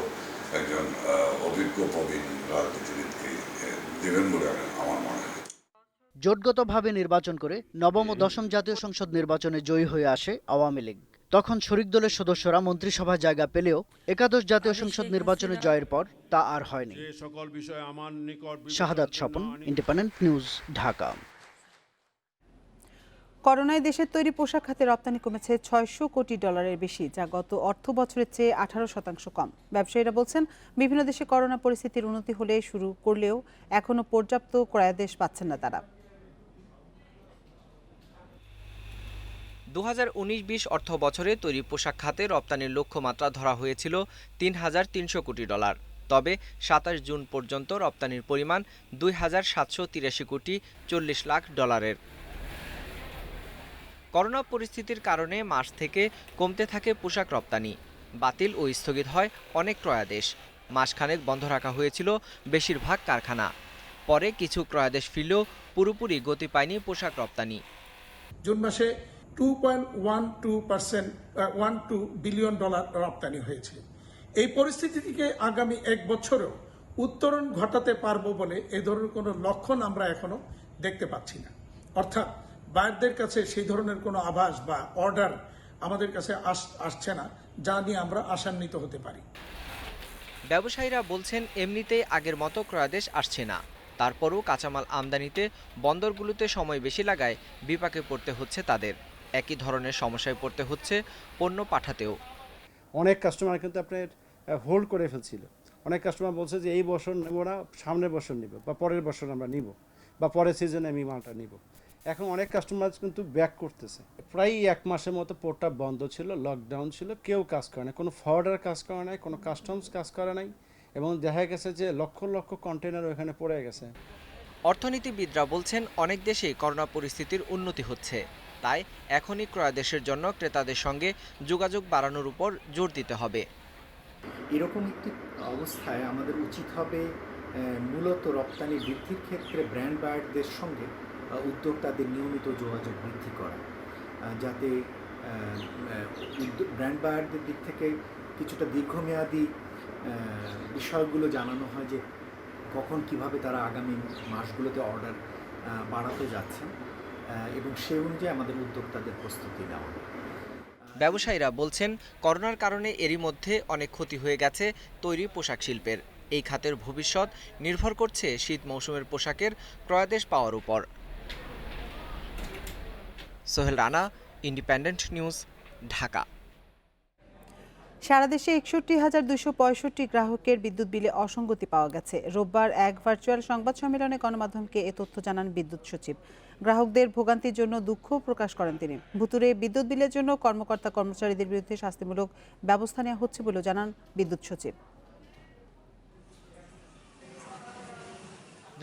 একজন অভিজ্ঞ প্রবীণ রাজনীতিবিদকে দেবেন বলে আমার মনে হয়। জোটগতভাবে নির্বাচন করে নবম ও দশম জাতীয় সংসদ নির্বাচনে জয়ী হয়ে আসে আওয়ামী লীগ। তখন শরিক দলের সদস্যরা মন্ত্রিসভায় জায়গা পেলেও একাদশ জাতীয় সংসদ নির্বাচনে জয়ের পর তা আর হয়নি। শাহাদাত স্বপন, ইন্ডিপেন্ডেন্ট নিউজ, ঢাকা। করোনায় দেশের তৈরি পোশাক খাতে রপ্তানি কমেছে $600 কোটি বেশি, যা গত অর্থ বছরের চেয়ে 18% কম। ব্যবসায়ীরা বলছেন, বিভিন্ন দেশে করোনা পরিস্থিতির উন্নতি হলে শুরু করলেও এখনো পর্যাপ্ত ক্রয়াদেশ পাচ্ছেন না তারা। 2019-20 অর্থ বছরে তৈরি পোশাক খাতে রপ্তানির লক্ষ্যমাত্রা ধরা হয়েছিল $3,300 কোটি। তবে 27 জুন পর্যন্ত রপ্তানির পরিমাণ $2,783 কোটি 40 লাখ ডলারের। করোনা পরিস্থিতির কারণে মার্চ থেকে কমতে থাকে পোশাক রপ্তানি। বাতিল ও স্থগিত হয় অনেক ক্রয়াদেশ। মাসখানেক বন্ধ রাখা হয়েছিল বেশিরভাগ কারখানা। পরে কিছু ক্রয়াদেশ ফিরলেও পুরোপুরি গতি পায়নি পোশাক রপ্তানি। জুন মাসে $2.12 বিলিয়ন রপ্তানি হয়েছে। এই পরিস্থিতি থেকে আগামী 1 বছরেও উত্তরণ ঘটাতে পারবো বলে এ ধরনের কোনো লক্ষণ আমরা এখনো দেখতে পাচ্ছি না। অর্থাৎ বায়ারদের কাছে সেই ধরনের কোনো আভাস বা অর্ডার আমাদের কাছে আসছে না, যা নিয়ে আমরা আশান্বিত হতে পারি। ব্যবসায়ীরা বলছেন, এমনিতেই আগের মতো ক্রয়াদেশ আসছে না। তারপরও কাঁচামাল আমদানিতে বন্দরগুলোতে সময় বেশি লাগায় বিপাকে পড়তে হচ্ছে তাদের। একই ধরনের সমস্যায় পড়তে হচ্ছে পণ্য পাঠাতেও। অনেক কাস্টমার কিন্তু আপনার হোল্ড করে ফেলছিল। অনেক কাস্টমার বলছে যে এই বছর নেব না, সামনের বছর নিব, বা পরের বছর আমরা নিব, বা পরের সিজনে আমি মালটা নিব। এখন অনেক কাস্টমার কিন্তু ব্যাক করতেছে। প্রায় 1 মাসের মতো পোর্টটা বন্ধ ছিল, লকডাউন ছিল, কেউ কাজ করে না, কোনো ফরওয়ার্ডার কাজ করে নাই, কোনো কাস্টমস কাজ করে নাই, এবং দেখা গেছে যে লক্ষ লক্ষ কন্টেনার ওখানে পড়ে গেছে। অর্থনীতিবিদরা বলছেন, অনেক দেশেই করোনা পরিস্থিতির উন্নতি হচ্ছে। তাই এখনই ক্রয়াদেশের জন্য ক্রেতাদের সঙ্গে যোগাযোগ বাড়ানোর উপর জোর দিতে হবে। এরকম একটি অবস্থায় আমাদের উচিত হবে মূলত রপ্তানি বৃদ্ধির ক্ষেত্রে ব্র্যান্ড বায়ারদের সঙ্গে উদ্যোক্তাদের নিয়মিত যোগাযোগ বৃদ্ধি করা, যাতে ব্র্যান্ড বায়ারদের দিক থেকে কিছুটা দীর্ঘমেয়াদী বিষয়গুলো জানানো হয় যে কখন কিভাবে তারা আগামী মাসগুলোতে অর্ডার বাড়াতে যাচ্ছেন এবং সেই অনুযায়ী আমাদের উদ্যোক্তাদের প্রস্তুতি নেওয়া। ব্যবসায়ীরা বলছেন, করোনার কারণে এরই মধ্যে অনেক ক্ষতি হয়ে গেছে তৈরি পোশাক শিল্পের। এই খাতের ভবিষ্যৎ নির্ভর করছে শীত মৌসুমের পোশাকের ক্রয়াদেশ পাওয়ার উপর। Sohel Rana, independent news, Dhaka. সারা দেশে 61,265 গ্রাহকের বিদ্যুৎ বিলে অসঙ্গতি পাওয়া গেছে। রোববার এক ভার্চুয়াল সংবাদ সম্মেলনে গণমাধ্যমকে এ তথ্য জানান বিদ্যুৎ সচিব। গ্রাহকদের ভোগান্তির জন্য দুঃখ প্রকাশ করেন তিনি। ভুতুড়ে বিদ্যুৎ বিলের জন্য কর্মকর্তা কর্মচারীদের বিরুদ্ধে শাস্তিমূলক ব্যবস্থা নেওয়া হচ্ছে বলেও জানান বিদ্যুৎ সচিব।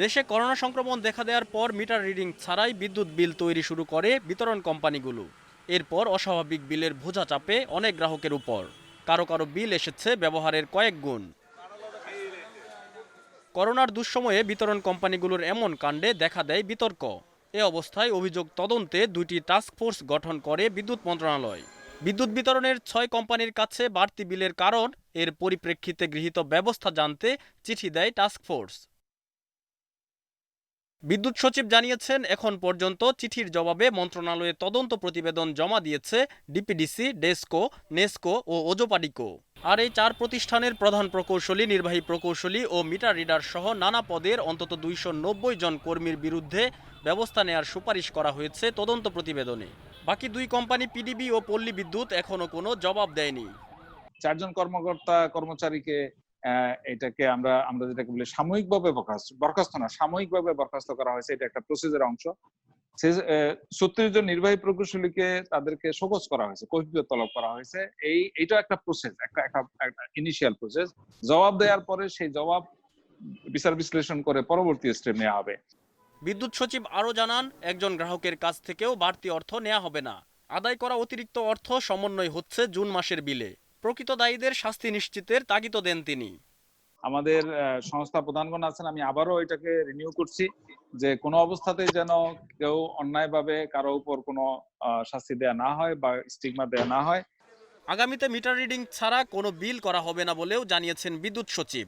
দেশে করোনা সংক্রমণ দেখা দেওয়ার পর মিটার রিডিং ছাড়াই বিদ্যুৎ বিল তৈরি শুরু করে বিতরণ কোম্পানিগুলো। এরপর অস্বাভাবিক বিলের বোঝা চাপে অনেক গ্রাহকের উপর। কারো কারো বিল এসেছে ব্যবহারের কয়েক গুণ। করোনার দুঃসময়ে বিতরণ কোম্পানিগুলোর এমন কাণ্ডে দেখা দেয় বিতর্ক। এ অবস্থায় অভিযোগ তদন্তে 2টি টাস্কফোর্স গঠন করে বিদ্যুৎ মন্ত্রণালয়। বিদ্যুৎ বিতরণের 6 কোম্পানির কাছে বাড়তি বিলের কারণ, এর পরিপ্রেক্ষিতে গৃহীত ব্যবস্থা জানতে চিঠি দেয় টাস্কফোর্স। বিদ্যুৎ সচিব জানিয়েছেন, এখন পর্যন্ত চিঠির জবাবে মন্ত্রণালয়ে তদন্ত প্রতিবেদন জমা দিয়েছে ডিপিডিসি, ডেসকো, নেসকো ও ওজোপাডিকো। আর এই 4 প্রতিষ্ঠানের প্রধান প্রকৌশলী, নির্বাহী প্রকৌশলী ও মিটার রিডার সহ নানা পদের অন্তত 290 জন কর্মীর বিরুদ্ধে ব্যবস্থা নেয়ার সুপারিশ করা হয়েছে তদন্ত প্রতিবেদনে। বাকি 2 কোম্পানি পিডিবি ও পল্লী বিদ্যুৎ এখনো কোনো জবাব দেয়নি। 4 জন কর্মকর্তা কর্মচারীকে এটাকে আমরা যেটাকে বলি সাময়িকভাবে সাময়িকভাবে বরখাস্ত করা হয়েছে। এটা একটা প্রসেসের অংশ। 36 জন নির্বাহী প্রকৌশলীকে তাদেরকে শোকজ করা হয়েছে, কৈফিয়ত তলব করা হয়েছে। এইটা একটা প্রসেস, একটা ইনিশিয়াল প্রসেস। জবাব দেওয়ার পরে সেই জবাব বিচার বিশ্লেষণ করে পরবর্তী স্টেপ নেওয়া হবে। বিদ্যুৎ সচিব আরও জানান, একজন গ্রাহকের কাছ থেকেও বাড়তি অর্থ নেওয়া হবে না। আদায় করা অতিরিক্ত অর্থ সমন্বয় হচ্ছে জুন মাসের বিলে। প্রকৃত দায়ীদের শাস্তি নিশ্চিতের তাগিদও দেন তিনি। আমাদের সংস্থা প্রধানগণ আছেন, আমি আবারও এটাকে রিনিউ করছি যে কোনো অবস্থাতেই যেন কেউ অন্যায়ভাবে কারো উপর কোনো শাস্তি দেয়া না হয় বা স্টিগমা দেয়া না হয়। আগামীতে মিটার রিডিং ছাড়া কোনো বিল করা হবে না বলেও জানিয়েছেন বিদ্যুৎ সচিব।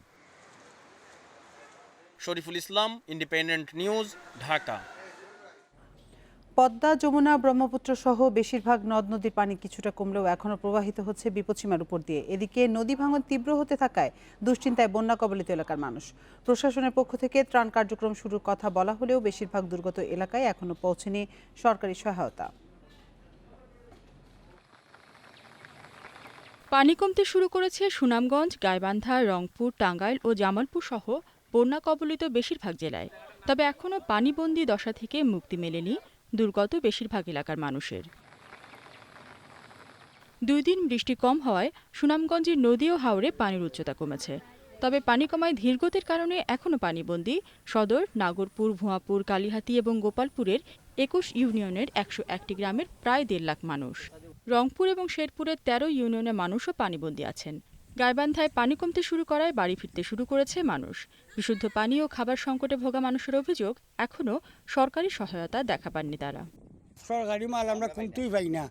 Shariful Islam, independent news, Dhaka. পদ্মা, যমুনা, ব্রহ্মপুত্র সহ বেশিরভাগ নদ নদীর পানি কিছুটা কমলেও এখনও প্রবাহিত হচ্ছে বিপদসীমার উপর দিয়ে। এদিকে নদী ভাঙন তীব্র হতে থাকায় দুশ্চিন্তায় বন্যা কবলিত এলাকার মানুষ। প্রশাসনের পক্ষ থেকে ত্রাণ কার্যক্রম শুরুর কথা বলা হলেও বেশিরভাগ দুর্গত এলাকায় এখনও পৌঁছেনি সরকারি সহায়তা। পানি কমতে শুরু করেছে সুনামগঞ্জ, গাইবান্ধা, রংপুর, টাঙ্গাইল ও জামালপুর সহ বন্যা কবলিত বেশিরভাগ জেলায়। তবে এখনও পানিবন্দী দশা থেকে মুক্তি মেলেনি দুর্গত বেশিরভাগ এলাকার মানুষের। 2 দিন বৃষ্টি কম হওয়ায় সুনামগঞ্জের নদী ও হাওরে পানির উচ্চতা কমেছে। তবে পানি কমায় ধীরগতির কারণে এখনও পানিবন্দী সদর, নাগরপুর, ভুয়াপুর, কালিহাতী এবং গোপালপুরের 21 ইউনিয়নের 101টি গ্রামের প্রায় 1.5 লাখ মানুষ। রংপুর এবং শেরপুরের 13 ইউনিয়নের মানুষও পানিবন্দী আছেন। গাইবান্ধায় পানি কমতে শুরু করায় বাড়ি ফিরতে শুরু করেছে মানুষ। বিশুদ্ধ পানি ও খাবার সংকটে ভোগা মানুষের অভিযোগ, এখনও সরকারি সহায়তা দেখা পাননি তারা। সরকারি মাল আমরা কোনটাই পাই না।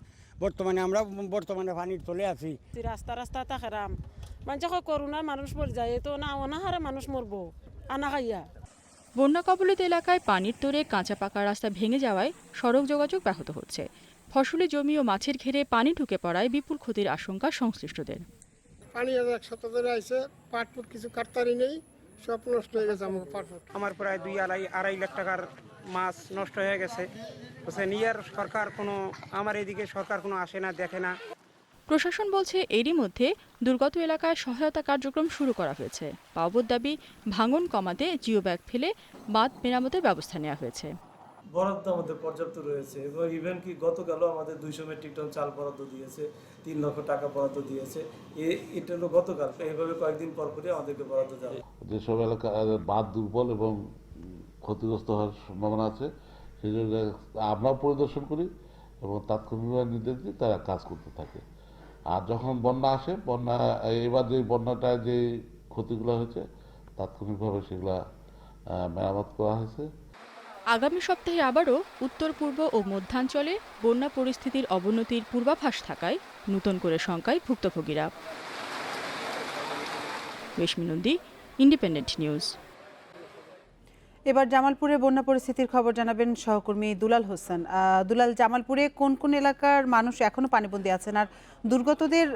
বর্তমানে পানির তলে আছি। রাস্তা তাকারাম মানুষ করোনা মানুষ মরে যায়, তো না অনাহারে মানুষ মরবো আনা খাইয়া। বন্যা কবলিত এলাকায় পানির তোরে কাঁচা পাকা রাস্তা ভেঙে যাওয়ায় সড়ক যোগাযোগ ব্যাহত হচ্ছে। ফসলি জমি ও মাছের ঘেরে পানি ঢুকে পড়ায় বিপুল ক্ষতির আশঙ্কা সংশ্লিষ্টদের। পানি এক সপ্তাহ ধরে আইছে, পাটপুট কিছু কাটতারি নেই, সব নষ্ট হয়ে গেছে আমার পাটপুট। আমার প্রায় 2-2.5 লাখ টাকার মাছ নষ্ট হয়ে গেছে। সরকার কোনো আমার এদিকে সরকার কোনো আসে না, দেখে না। প্রশাসন বলছে এরই মধ্যে দুর্গত এলাকায় সহায়তা কার্যক্রম শুরু করা হয়েছে। পাওয়ার দাবি ভাঙন কমাতে জিও ব্যাগ ফেলে বাঁধ মেরামতের ব্যবস্থা নেওয়া হয়েছে। বরাদ্দ আমাদের পর্যাপ্ত রয়েছে এবং ইভেন কি গতকালও আমাদের 200 মেট্রিক টন চাল বরাদ্দ দিয়েছে, 3 লক্ষ টাকা বরাদ্দ দিয়েছে। এটা হলো গতকাল। এইভাবে কয়েকদিন পর পরই আমাদেরকে বরাদ্দ দেওয়া। যেসব এলাকা বাঁধ দুর্বল এবং ক্ষতিগ্রস্ত হওয়ার সম্ভাবনা আছে, সেই জন্য আমরা পরিদর্শন করি এবং তাৎক্ষণিকভাবে নির্দেশ দিয়ে তারা কাজ করতে থাকে। আর যখন বন্যা আসে, এবার যে বন্যাটায় যে ক্ষতিগুলো হয়েছে তাৎক্ষণিকভাবে সেগুলা মেরামত করা হয়েছে। আগামী সপ্তাহে আবারও উত্তর পূর্ব ও মধ্যাঞ্চলে বন্যা পরিস্থিতির অবনতির পূর্বাভাস থাকায় নতুন করে শঙ্কায় ভুক্তভোগীরা। রেশমি নন্দী, ইন্ডিপেন্ডেন্ট নিউজ। এবার জামালপুরে বন্যা পরিস্থিতির খবর জানাবেন সহকর্মী দুলাল হোসেন। দুলাল, জামালপুরে কোন কোন এলাকার মানুষ এখনো পানিবন্দী আছেন, আর দুর্গতদের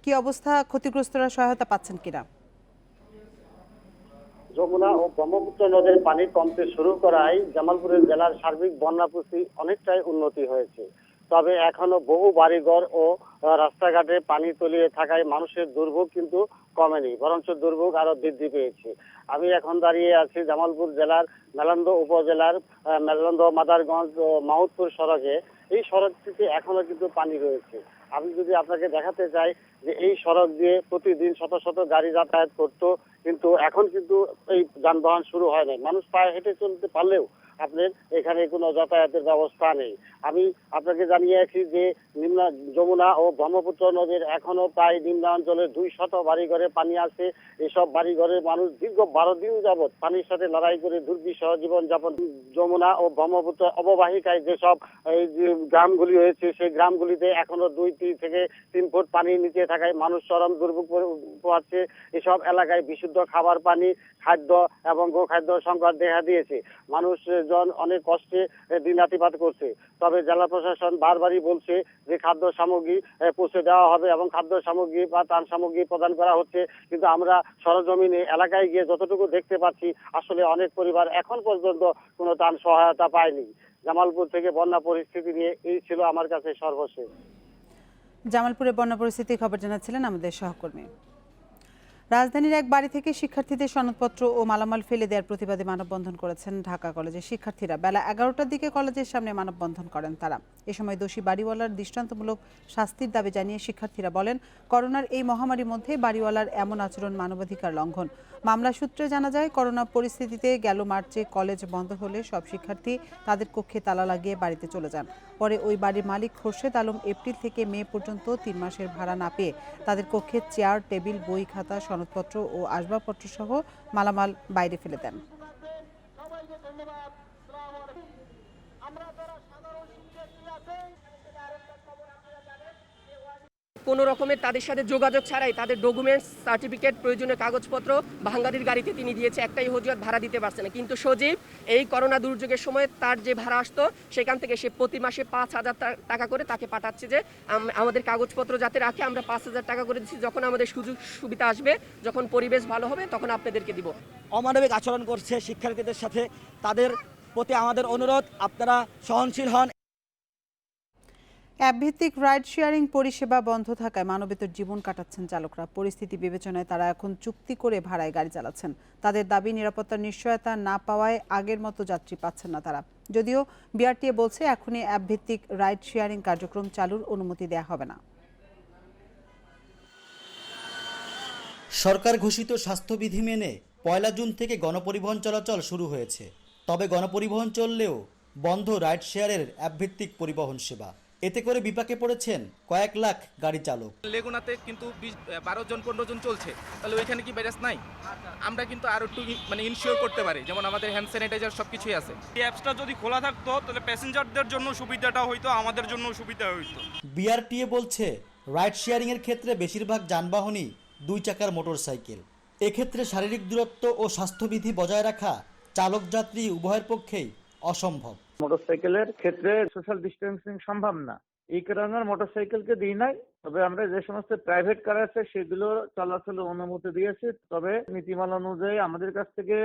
কি অবস্থা, ক্ষতিগ্রস্তরা সহায়তা পাচ্ছেন কিনা? যমুনা ও ব্রহ্মপুত্র নদের পানি কমতে শুরু করায় জামালপুরের জেলার সার্বিক বন্যা পরিস্থিতি অনেকটাই উন্নতি হয়েছে। তবে এখনো বহু বাড়িঘর ও রাস্তাঘাটে পানি তলিয়ে থাকায় মানুষের দুর্ভোগ কিন্তু কমেনি, বরঞ্চ দুর্ভোগ আরো বৃদ্ধি পেয়েছে। আমি এখন দাঁড়িয়ে আছি জামালপুর জেলার মেলান্দ উপজেলার মেলান্দ মাদারগঞ্জ ও মাহুতপুর সড়কে। এই সড়কটিতে এখনো কিন্তু পানি রয়েছে। আমি যদি আপনাকে দেখাতে চাই যে এই সড়ক দিয়ে প্রতিদিন শত শত গাড়ি যাতায়াত করতো, কিন্তু এখন কিন্তু এই যানবাহন শুরু হয় নাই। মানুষ পায়ে হেঁটে চলতে পারলেও আপনার এখানে কোনো যাতায়াতের ব্যবস্থা নেই। আমি আপনাকে জানিয়ে রাখি যে যমুনা ও ব্রহ্মপুত্র নদীর এখনো প্রায় নিম্নাঞ্চলে 200 বাড়িঘরে পানি আছে। এসব বাড়িঘরের মানুষ দীর্ঘ 12 দিন যাবৎ পানির সাথে লড়াই করে দুর্বিষহ জীবনযাপন। যমুনা ও ব্রহ্মপুত্র অববাহিকায় যেসব এই যে গ্রামগুলি রয়েছে, সেই গ্রামগুলিতে এখনো 2 থেকে 3 ফুট পানির নিচে থাকায় মানুষ চরম দুর্ভোগ পোহাচ্ছে। এসব এলাকায় বিশুদ্ধ খাবার পানি, খাদ্য এবং গোখাদ্য সংকট দেখা দিয়েছে। মানুষজন অনেক কষ্টে দিনাতিপাত করছে। তবে জেলা প্রশাসন বারবারই বলছে যে খাদ্য সামগ্রী পৌঁছে দেওয়া হবে এবং খাদ্য সামগ্রী বা ত্রাণ সামগ্রী প্রদান করা হচ্ছে, কিন্তু আমরা সরজমিনে এলাকায় গিয়ে যতটুকু দেখতে পাচ্ছি আসলে অনেক পরিবার এখন পর্যন্ত কোনো ত্রাণ সহায়তা পায়নি। জামালপুর থেকে বন্যা পরিস্থিতি নিয়ে এই ছিল আমার কাছে সর্বশেষ। জামালপুরে বন্যা পরিস্থিতির খবর জানাচ্ছিলেন আমাদের সহকর্মী। রাজধানীর এক বাড়ি থেকে শিক্ষার্থীদের সনদপত্র ও মালামাল ফেলে দেওয়ার প্রতিবাদে মানববন্ধন করেছেন ঢাকা কলেজের শিক্ষার্থীরা। বেলা 11টার দিকে কলেজের সামনে মানববন্ধন করেন তারা। এ সময় দোষী বাড়িওয়ালার দৃষ্টান্তমূলক শাস্তির দাবি জানিয়ে শিক্ষার্থীরা বলেন, করোনার এই মহামারীর মধ্যে বাড়িওয়ালার এমন আচরণ মানবাধিকার লঙ্ঘন। মামলা সূত্রে জানা যায়, করোনা পরিস্থিতিতে গেল মার্চে কলেজ বন্ধ হলে সব শিক্ষার্থী তাদের কক্ষে তালা লাগিয়ে বাড়িতে চলে যান। পরে ওই বাড়ির মালিক খোরশেদ আলম এপ্রিল থেকে মে পর্যন্ত 3 মাসের ভাড়া না পেয়ে তাদের কক্ষে চেয়ার, টেবিল, বই, খাতা, সনদপত্র ও আসবাবপত্র সহ মালামাল বাইরে ফেলে দেন। কোনো রকমের তাদের সাথে যোগাযোগ ছাড়াই তাদের ডকুমেন্টস, সার্টিফিকেট, প্রয়োজনীয় কাগজপত্র ভাঙ্গারির গাড়িতে তিনি দিয়েছে। একটাই অজুহাত, ভাড়া দিতে পারছে না। কিন্তু সজীব এই করোনা দুর্যোগের সময় তার যে ভাড়া আসতো সেখান থেকে সে প্রতি মাসে 5,000 টাকা করে তাকে পাঠাচ্ছে যে আমাদের কাগজপত্র যাতে রাখে, আমরা 5,000 টাকা করে দিচ্ছি, যখন আমাদের সুযোগ সুবিধা আসবে, যখন পরিবেশ ভালো হবে তখন আপনাদেরকে দিব। অমানবিক আচরণ করছে শিক্ষার্থীদের সাথে। তাদের প্রতি আমাদের অনুরোধ, আপনারা সহনশীল হন। অ্যাপভিত্তিক রাইড শেয়ারিং পরিষেবা বন্ধ থাকায় মানবেতর জীবন কাটাচ্ছেন চালকরা। পরিস্থিতি বিবেচনায় তারা এখন চুক্তি করে ভাড়ায় গাড়ি চালাচ্ছেন। তাদের দাবি, নিরাপত্তার নিশ্চয়তা না পাওয়ায় আগের মতো যাত্রী পাচ্ছেন না তারা। যদিও বিআরটিএ বলছে এখনই অ্যাপভিত্তিক রাইড শেয়ারিং কার্যক্রম চালুর অনুমতি দেওয়া হবে না। সরকার ঘোষিত স্বাস্থ্যবিধি মেনে 1 জুন থেকে গণপরিবহন চলাচল শুরু হয়েছে। তবে গণপরিবহন চললেও বন্ধ রাইড শেয়ারের অ্যাপভিত্তিক পরিবহন সেবা। এতে করে বিপাকে পড়েছেন কয়েক লাখ গাড়ি চালক। লেগুনাতে কিন্তু 12 জন 15 জন চলছে, তাহলে ওইখানে কি ব্যারেজ নাই? আমরা কিন্তু আরো একটু ইনশিওর করতে পারি, যেমন আমাদের হ্যান্ড স্যানিটাইজার সবকিছুই আছে। এই অ্যাপসটা যদি খোলা থাকতো তাহলে প্যাসেঞ্জারদের জন্য সুবিধাটা হইতো, আমাদের জন্য সুবিধা হইতো। বিআরটিএ বলছে, রাইড শেয়ারিং এর ক্ষেত্রে বেশিরভাগ যানবাহনই 2 চাকার মোটরসাইকেল। এক্ষেত্রে শারীরিক দূরত্ব ও স্বাস্থ্যবিধি বজায় রাখা চালক যাত্রী উভয়ের পক্ষেই অসম্ভব। মোটরসাইকেলের ক্ষেত্রে সোশ্যাল ডিস্টেন্সিং সম্ভব না, এই কারণে মোটরসাইকেলকে দিই নাই। তবে আমরা যে সমস্ত প্রাইভেট কার আছে সেগুলো চলাচলের অনুমতি দিয়েছি। তবে নীতিমালা অনুযায়ী আমাদের কাছ থেকে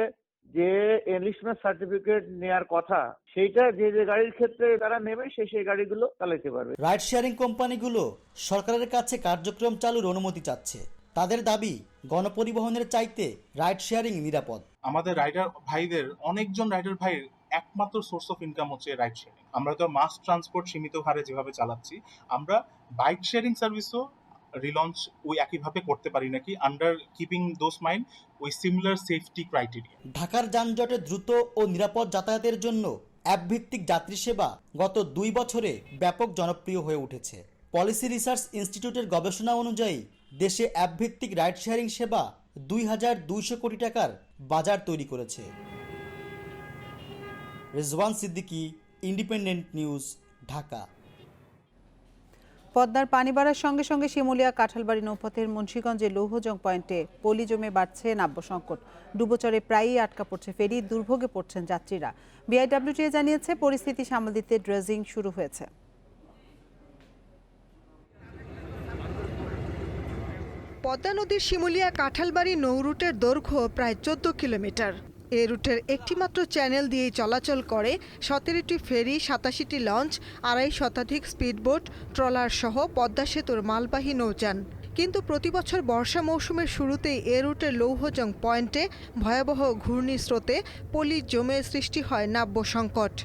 যে এনলিস্টমেন্ট সার্টিফিকেট নেওয়ার কথা, সেইটা যে গাড়ির ক্ষেত্রে তারা নেবে সেই গাড়িগুলো চালাতে পারবে। রাইড শেয়ারিং কোম্পানিগুলো সরকারের কাছে কার্যক্রম চালুর অনুমতি চাচ্ছে। তাদের দাবি, গণপরিবহনের চাইতে রাইড শেয়ারিং নিরাপদ। আমাদের রাইডার ভাইদের, অনেকজন রাইডার ভাইয়ের একমাত্র সোর্স অফ ইনকাম হচ্ছে রাইড শেয়ারিং। আমরা তো মাস ট্রান্সপোর্ট সীমিত হারে যেভাবে চালাচ্ছি, আমরা বাইক শেয়ারিং সার্ভিসও রিলঞ্চ ওই একইভাবে করতে পারি নাকি, আন্ডার কিপিং দোজ মাইন্ড ওই সিমিলার সেফটি ক্রাইটেরিয়া। ঢাকার যানজটে দ্রুত ও নিরাপদ যাতায়াতের জন্য অ্যাপভিত্তিক যাত্রী সেবা গত 2 বছরে ব্যাপক জনপ্রিয় হয়ে উঠেছে। পলিসি রিসার্চ ইনস্টিটিউটের গবেষণা অনুযায়ী দেশে অ্যাপভিত্তিক রাইড শেয়ারিং সেবা 2200 কোটি টাকার বাজার তৈরি করেছে। Rizwan Siddiqui, independent news, Dhaka. পদ্মার পানি বাড়ার সঙ্গে সঙ্গে শিমুলিয়া কাঁঠালবাড়ি নৌপথের মুন্সিগঞ্জে লৌহজং পয়েন্টে পলি জমে বাড়ছে নাব্য সংকট। ডুবোচরে প্রায়ই আটকা পড়ছে ফেরি, দুর্ভোগে পড়ছেন যাত্রীরা। বিআইডব্লিউটিএ জানিয়েছে পরিস্থিতি সামাল দিতে ড্রেজিং শুরু হয়েছে। পদ্মা নদীর শিমুলিয়া কাঁঠালবাড়ি নৌ রুটের দৈর্ঘ্য প্রায় 14 কিলোমিটার। এই রুটের একটিমাত্র চ্যানেল দিয়েই চলাচল করে 17টি ফেরি, 87টি লঞ্চ, 2.5 শতাধিক স্পিডবোট, ট্রলার সহ পদ্মা সেতুর মালবাহী নৌযান। কিন্তু প্রতিবছর বর্ষা মৌসুমের শুরুতেই এ রুটের লৌহজং পয়েন্টে ভয়াবহ ঘূর্ণিস্রোতে পলি জমে সৃষ্টি হয় নাব্য সংকট।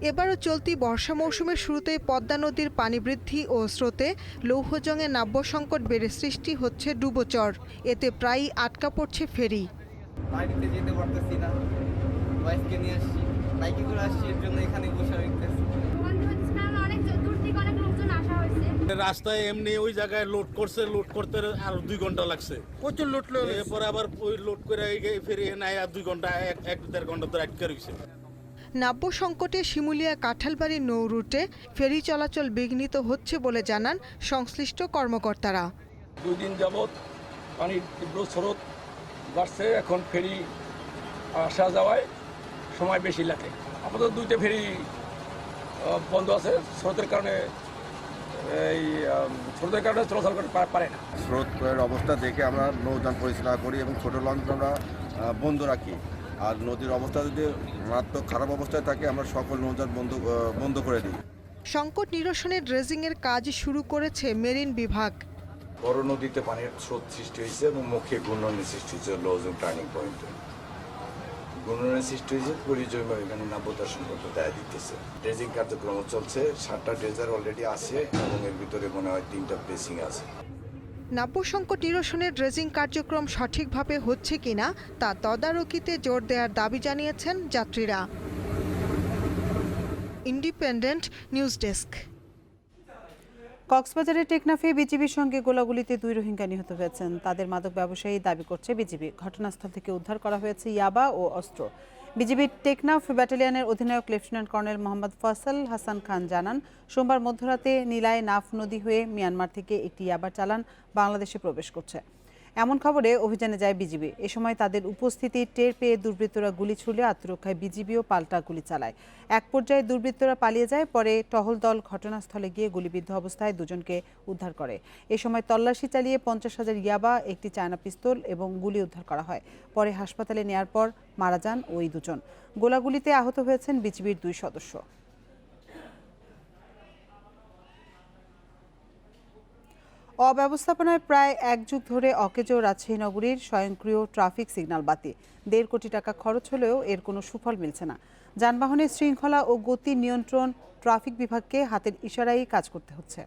এবারও চলতি বর্ষা মৌসুমের শুরুতেই পদ্মা নদীর পানি বৃদ্ধি ও স্রোতে লৌহজংয়ে নাব্য সংকট বেড়ে সৃষ্টি হচ্ছে ডুবোচর। এতে প্রায়ই আটকা পড়ছে ফেরি। বাড়িতে যেতে পারতেছি না, ওয়াইফকে নিয়ে আসছি, বাইকে করে আসছি, এর জন্য এখানে বসে রইতেছি। রাস্তায় এমনি ওই জায়গায় লোড করতে আর 2 ঘন্টা লাগছে। প্রচুর লোড এরপরে আবার ওই লোড করে ফেরি নাই আর 2 ঘন্টা 1-1.5 ঘন্টা ধরে আটকে রয়েছে। নাব্য সংকটে শিমুলিয়া কাঁঠালবাড়ি নৌ রুটে ফেরি চলাচল বিঘ্নিত হচ্ছে বলে জানান সংশ্লিষ্ট কর্মকর্তারা। 2 দিন যাবৎ পানির তীব্র স্রোত বাড়ছে, এখন ফেরি আসা যাওয়ায় সময় বেশি লাগে। আপাতত 2টা ফেরি বন্ধ আছে স্রোতের কারণে, চলাচল করতে পারে না। স্রোতের অবস্থা দেখে আমরা নৌযান পরিচালনা করি এবং ছোট লঞ্চ আমরা বন্ধ রাখি। আর নদীর অবস্থা যদি মারাত্মক খারাপ অবস্থায় থাকে আমরা সকল নৌযান বন্ধ করে দিই। সংকট নিরসনে ড্রেজিংয়ের কাজ শুরু করেছে মেরিন বিভাগ। বড় নদীতে পানির স্রোত সৃষ্টি হয়েছে এবং মুখে ঘূর্ণনের সৃষ্টি হয়েছে লৌহজং টার্নিং পয়েন্টে। ঘূর্ণনের সৃষ্টি হয়েছে পরিজমে এখানে নাব্যতার সংকট দেখা দিতেছে। ড্রেজিং কার্যক্রম চলছে, 7টা ড্রেজার অলরেডি আছে এবং এর ভিতরে মনে হয় 3টা প্লেসিং আছে। নাব্য সংকট নিরসনে ড্রেজিং কার্যক্রম সঠিকভাবে হচ্ছে কিনা তা তদারকিতে জোর দেওয়ার দাবি জানিয়েছেন যাত্রীরা। Independent news desk. কক্সবাজারের টেকনাফে বিজিবির সঙ্গে গোলাগুলিতে 2 রোহিঙ্গা নিহত হয়েছেন। তাদের মাদক ব্যবসায়ী দাবি করছে বিজিবি। ঘটনাস্থল থেকে উদ্ধার করা হয়েছে ইয়াবা ও অস্ত্র। বিজিবির টেকনাফ ব্যাটালিয়নের অধিনায়ক লেফটেন্যান্ট কর্নেল মোহাম্মদ ফয়সাল হাসান খান জানান, সোমবার মধ্যরাতে নীলায় নাফ নদী হয়ে মিয়ানমার থেকে একটি ইয়াবা চালান বাংলাদেশে প্রবেশ করছে। এমন খবরে অভিযানে যায় বিজিবি। এ সময় তাদের উপস্থিতি টের পেয়ে দুর্বৃত্তরা গুলি ছুড়লে আত্মরক্ষায় বিজিবিও পাল্টা গুলি চালায়। এক পর্যায়ে দুর্বৃত্তরা পালিয়ে যায়। পরে টহল দল ঘটনাস্থলে গিয়ে গুলিবিদ্ধ অবস্থায় 2 জনকে উদ্ধার করে। এ সময় তল্লাশি চালিয়ে 50,000 ইয়াবা, একটি চায়না পিস্তল এবং গুলি উদ্ধার করা হয়। পরে হাসপাতালে নেয়ার পর মারা যান ওই 2 জন। গোলাগুলিতে আহত হয়েছেন বিজিবির 2 সদস্য। অব্যবস্থাপনায় প্রায় 1 যুগ ধরে অকেজো রাজশাহী নগরীর স্বয়ংক্রিয় ট্রাফিক সিগন্যাল বাতি। 1.5 কোটি টাকা খরচ হলেও এর কোনো সুফল মিলছে না। যানবাহনের শৃঙ্খলা ও গতি নিয়ন্ত্রণ ট্রাফিক বিভাগকে হাতের ইশারায় কাজ করতে হচ্ছে।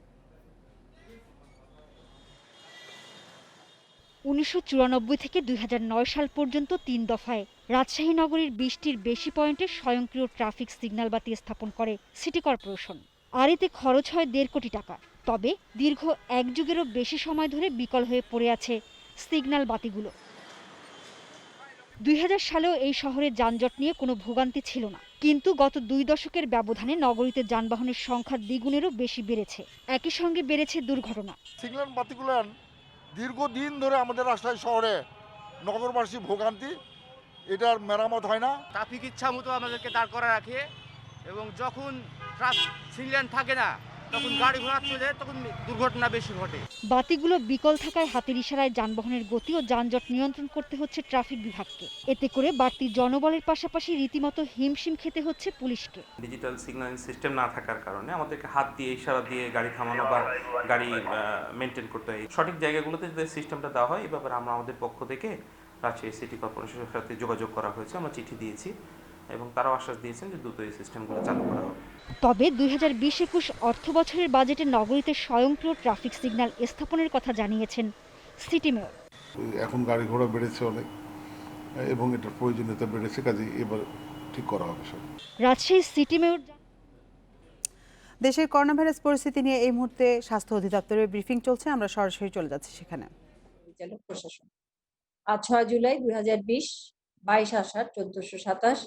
1994 থেকে 2009 সাল পর্যন্ত 3 দফায় রাজশাহী নগরীর 20টির বেশি পয়েন্টে স্বয়ংক্রিয় ট্রাফিক সিগন্যাল বাতি স্থাপন করে সিটি কর্পোরেশন। আর এতে খরচ হয় 1.5 কোটি টাকা। তবে দীর্ঘ 1 যুগেরও বেশি সময় ধরে বিকল হয়ে পড়ে আছে সিগন্যাল বাতিগুলো। 2000 সালেও এই শহরে যানজট নিয়ে কোনো ভোগান্তি ছিল না, কিন্তু গত 2 দশকের ব্যবধানে নগরীতে যানবাহনের সংখ্যা দ্বিগুণেরও বেশি বেড়েছে। একই সঙ্গে বেড়েছে দুর্ঘটনা। সিগন্যাল বাতিগুলো দীর্ঘদিন ধরে আমাদের রাজশাহী শহরে নগরবাসী ভোগান্তি, এটার মেরামত হয় না। ট্রাফিক ইচ্ছা মতো আমাদেরকে দাঁড় করা রাখে এবং যখন সিগন্যাল থাকে না তখন গাড়ি ঘোড়া চলে, তখন দুর্ঘটনা বেশি ঘটে। বাতিগুলো বিকল থাকায় হাতের ইশারায় যানবাহনের গতি ও যানজট নিয়ন্ত্রণ করতে হচ্ছে ট্রাফিক বিভাগকে। এতে করে বাড়তি জনবলের পাশাপাশি রীতিমতো হিমশিম খেতে হচ্ছে পুলিশকে। ডিজিটাল সিগন্যালিং সিস্টেম না থাকার কারণে আমাদেরকে হাত দিয়ে ইশারা দিয়ে গাড়ি থামানো বা গাড়ি মেনটেন করতে হয়। সঠিক জায়গাগুলোতে যদি সিস্টেমটা দেওয়া হয়, এ ব্যাপারে আমরা আমাদের পক্ষ থেকে রাজশাহী সিটি কর্পোরেশনের সাথে যোগাযোগ করা হয়েছে, আমরা চিঠি দিয়েছি এবং তারাও আশ্বাস দিয়েছেন যে দ্রুত এই সিস্টেমগুলো চালু করা হবে। তবে 2020-21 অর্থ বছরের বাজেটে নগরীতে স্বয়ংক্রিয় ট্রাফিক সিগন্যাল স্থাপনের কথা জানিয়েছেন সিটি মেয়র। এখন গাড়ি ঘোড়া বেড়েছে অনেক এবং এটার প্রয়োজনীয়তা বেড়েছে, কাজে এবার ঠিক করা হবে সব। রাজশাহী সিটি মেয়র দেশের করোনা ভাইরাস পরিস্থিতি নিয়ে এই মুহূর্তে স্বাস্থ্য অধিদপ্তরের ব্রিফিং চলছে, আমরা সরাসরি চলে যাচ্ছি সেখানে। পরিচালক প্রশাসন আজ 6 জুলাই 2020, 22 আষাঢ় 1427,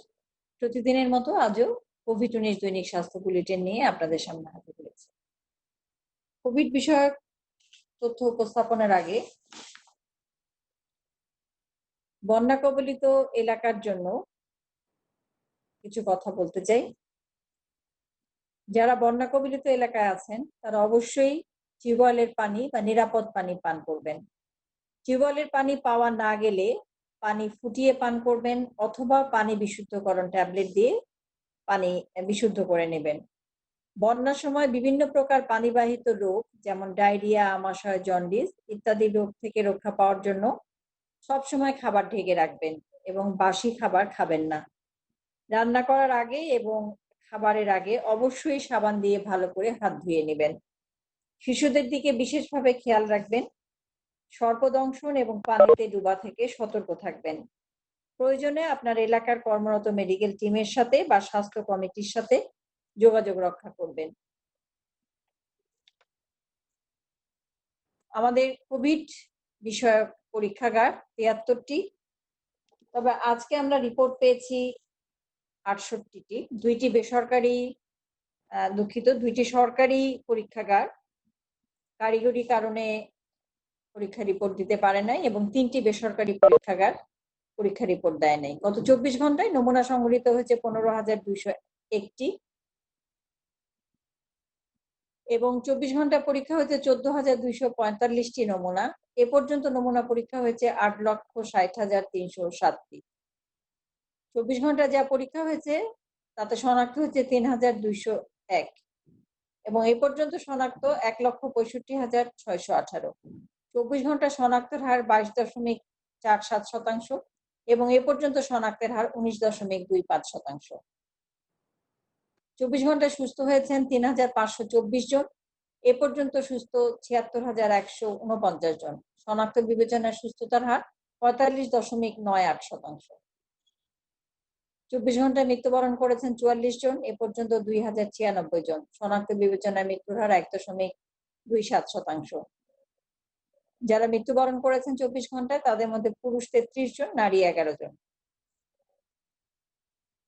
প্রতিদিনের মতো আজও কোভিড-19 দৈনিক স্বাস্থ্য বুলেটিন নিয়ে আপনাদের সামনে হাজির হয়েছে। কোভিড বিষয়ক তথ্য উপস্থাপনের আগে বন্যা কবলিত এলাকার জন্য কিছু কথা বলতে চাই। যারা বন্যা কবলিত এলাকায় আছেন তারা অবশ্যই টিউবওয়েলের পানি বা নিরাপদ পানি পান করবেন। টিউবওয়েলের পানি পাওয়া না গেলে পানি ফুটিয়ে পান করবেন অথবা পানি বিশুদ্ধকরণ ট্যাবলেট দিয়ে পানি বিশুদ্ধ করে নেবেন। বন্যার সময় বিভিন্ন প্রকার পানিবাহিত রোগ যেমন ডায়রিয়া, আমাশয়, জন্ডিস ইত্যাদি রোগ থেকে রক্ষা পাওয়ার জন্য সবসময় খাবার ঢেকে রাখবেন এবং বাসি খাবার খাবেন না। রান্না করার আগে এবং খাবারের আগে অবশ্যই সাবান দিয়ে ভালো করে হাত ধুয়ে নেবেন। শিশুদের দিকে বিশেষভাবে খেয়াল রাখবেন। সর্পদংশন এবং পানিতে ডুবা থেকে সতর্ক থাকবেন। প্রয়োজনে আপনার এলাকার কর্মরত মেডিকেল টিমের সাথে বা স্বাস্থ্য কমিটির সাথে যোগাযোগ রক্ষা করবেন। আমাদের কোভিড বিষয়ক পরীক্ষাগার 73টি, তবে আজকে আমরা রিপোর্ট পেয়েছি 68টি। 2টি বেসরকারি, দুঃখিত, 2টি সরকারি পরীক্ষাগার কারিগরি কারণে পরীক্ষা রিপোর্ট দিতে পারে নাই এবং 3টি বেসরকারি পরীক্ষাগার পরীক্ষা রিপোর্ট দেয় নাই। গত 24 ঘন্টায় নমুনা সংগৃহীত হয়েছে 15,201টি এবং 24 ঘন্টা পরীক্ষা হয়েছে 14,245টি নমুনা। এ পর্যন্ত নমুনা পরীক্ষা হয়েছে 8,60,307টি। 24 ঘন্টা যা পরীক্ষা হয়েছে তাতে শনাক্ত হয়েছে 3,201 এবং এ পর্যন্ত শনাক্ত 1,65,618। 24 ঘন্টা শনাক্তের হার 22.47% এবং এ পর্যন্ত শনাক্তের হার 19.25%। 24 ঘন্টায় সুস্থ হয়েছেন 3,524 জন। এ পর্যন্ত সুস্থ 76,149 জন। শনাক্ত বিবেচনায় সুস্থতার হার 45.98%। 24 ঘন্টায় মৃত্যুবরণ করেছেন 44 জন। এ পর্যন্ত 2,096 জন। শনাক্ত বিবেচনায় মৃত্যুর হার 1.27%। যারা মৃত্যুবরণ করেছেন 24 ঘন্টায় তাদের মধ্যে পুরুষ 33 জন, নারী 11 জন।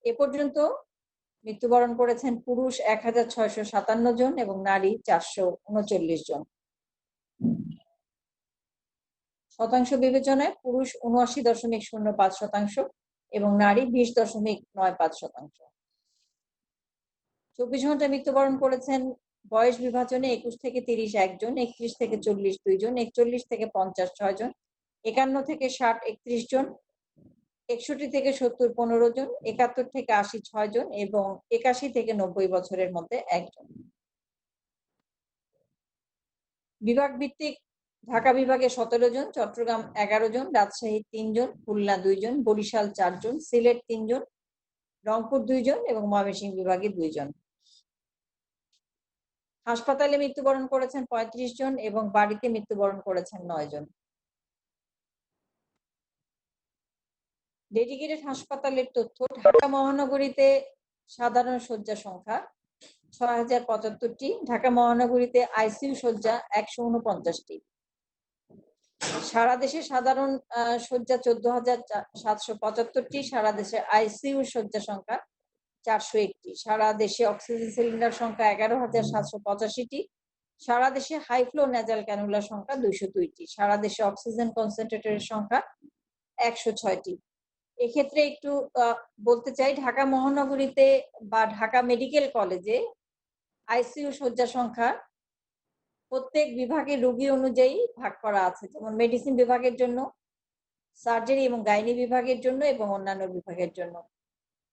এ পর্যন্ত মৃত্যুবরণ করেছেন পুরুষ 1,657 জন এবং নারী 439 জন। শতাংশ বিবেচনায় পুরুষ 79.05% এবং নারী 20.95%। 24 ঘন্টায় মৃত্যুবরণ করেছেন বয়স বিভাজনে 21 থেকে 30 1 জন, 31 থেকে 40 2 জন, 41 থেকে 50 6 জন, 51 থেকে 60 31 জন, 61 থেকে 70 15 জন, 71 থেকে 80 6 জন এবং 81 থেকে 90 বছরের মধ্যে 1 জন। বিভাগ ভিত্তিক ঢাকা বিভাগে 17 জন, চট্টগ্রাম 11 জন, রাজশাহী 3 জন, খুলনা 2 জন, বরিশাল 4 জন, সিলেট 3 জন, রংপুর 2 জন এবং ময়মনসিংহ বিভাগে 2 জন। হাসপাতালে মৃত্যুবরণ করেছেন 35 জন এবং বাড়িতে মৃত্যুবরণ করেছেন 9 জন। ডেডিকেটেড হাসপাতালের তথ্য: ঢাকা মহানগরীতে সাধারণ শয্যা সংখ্যা 6,075টি, ঢাকা মহানগরীতে আইসিইউ শয্যা 149টি। সারা দেশে সাধারণ শয্যা 14,775টি, সারা দেশে আইসিইউ শয্যা সংখ্যা 401টি, সারা দেশে অক্সিজেন সিলিন্ডার সংখ্যা 11,785টি, সারা দেশে হাই ফ্লো নেজাল ক্যানুলার সংখ্যা 202টি, সারা দেশে অক্সিজেন কনসেন্ট্রেটরের সংখ্যা 106টি। এক্ষেত্রে একটু বলতে চাই, ঢাকা মহানগরীতে বা ঢাকা মেডিকেল কলেজে আইসিইউ শয্যা সংখ্যা প্রত্যেক বিভাগের রোগী অনুযায়ী ভাগ করা আছে, যেমন মেডিসিন বিভাগের জন্য, সার্জারি এবং গাইনি বিভাগের জন্য এবং অন্যান্য বিভাগের জন্য।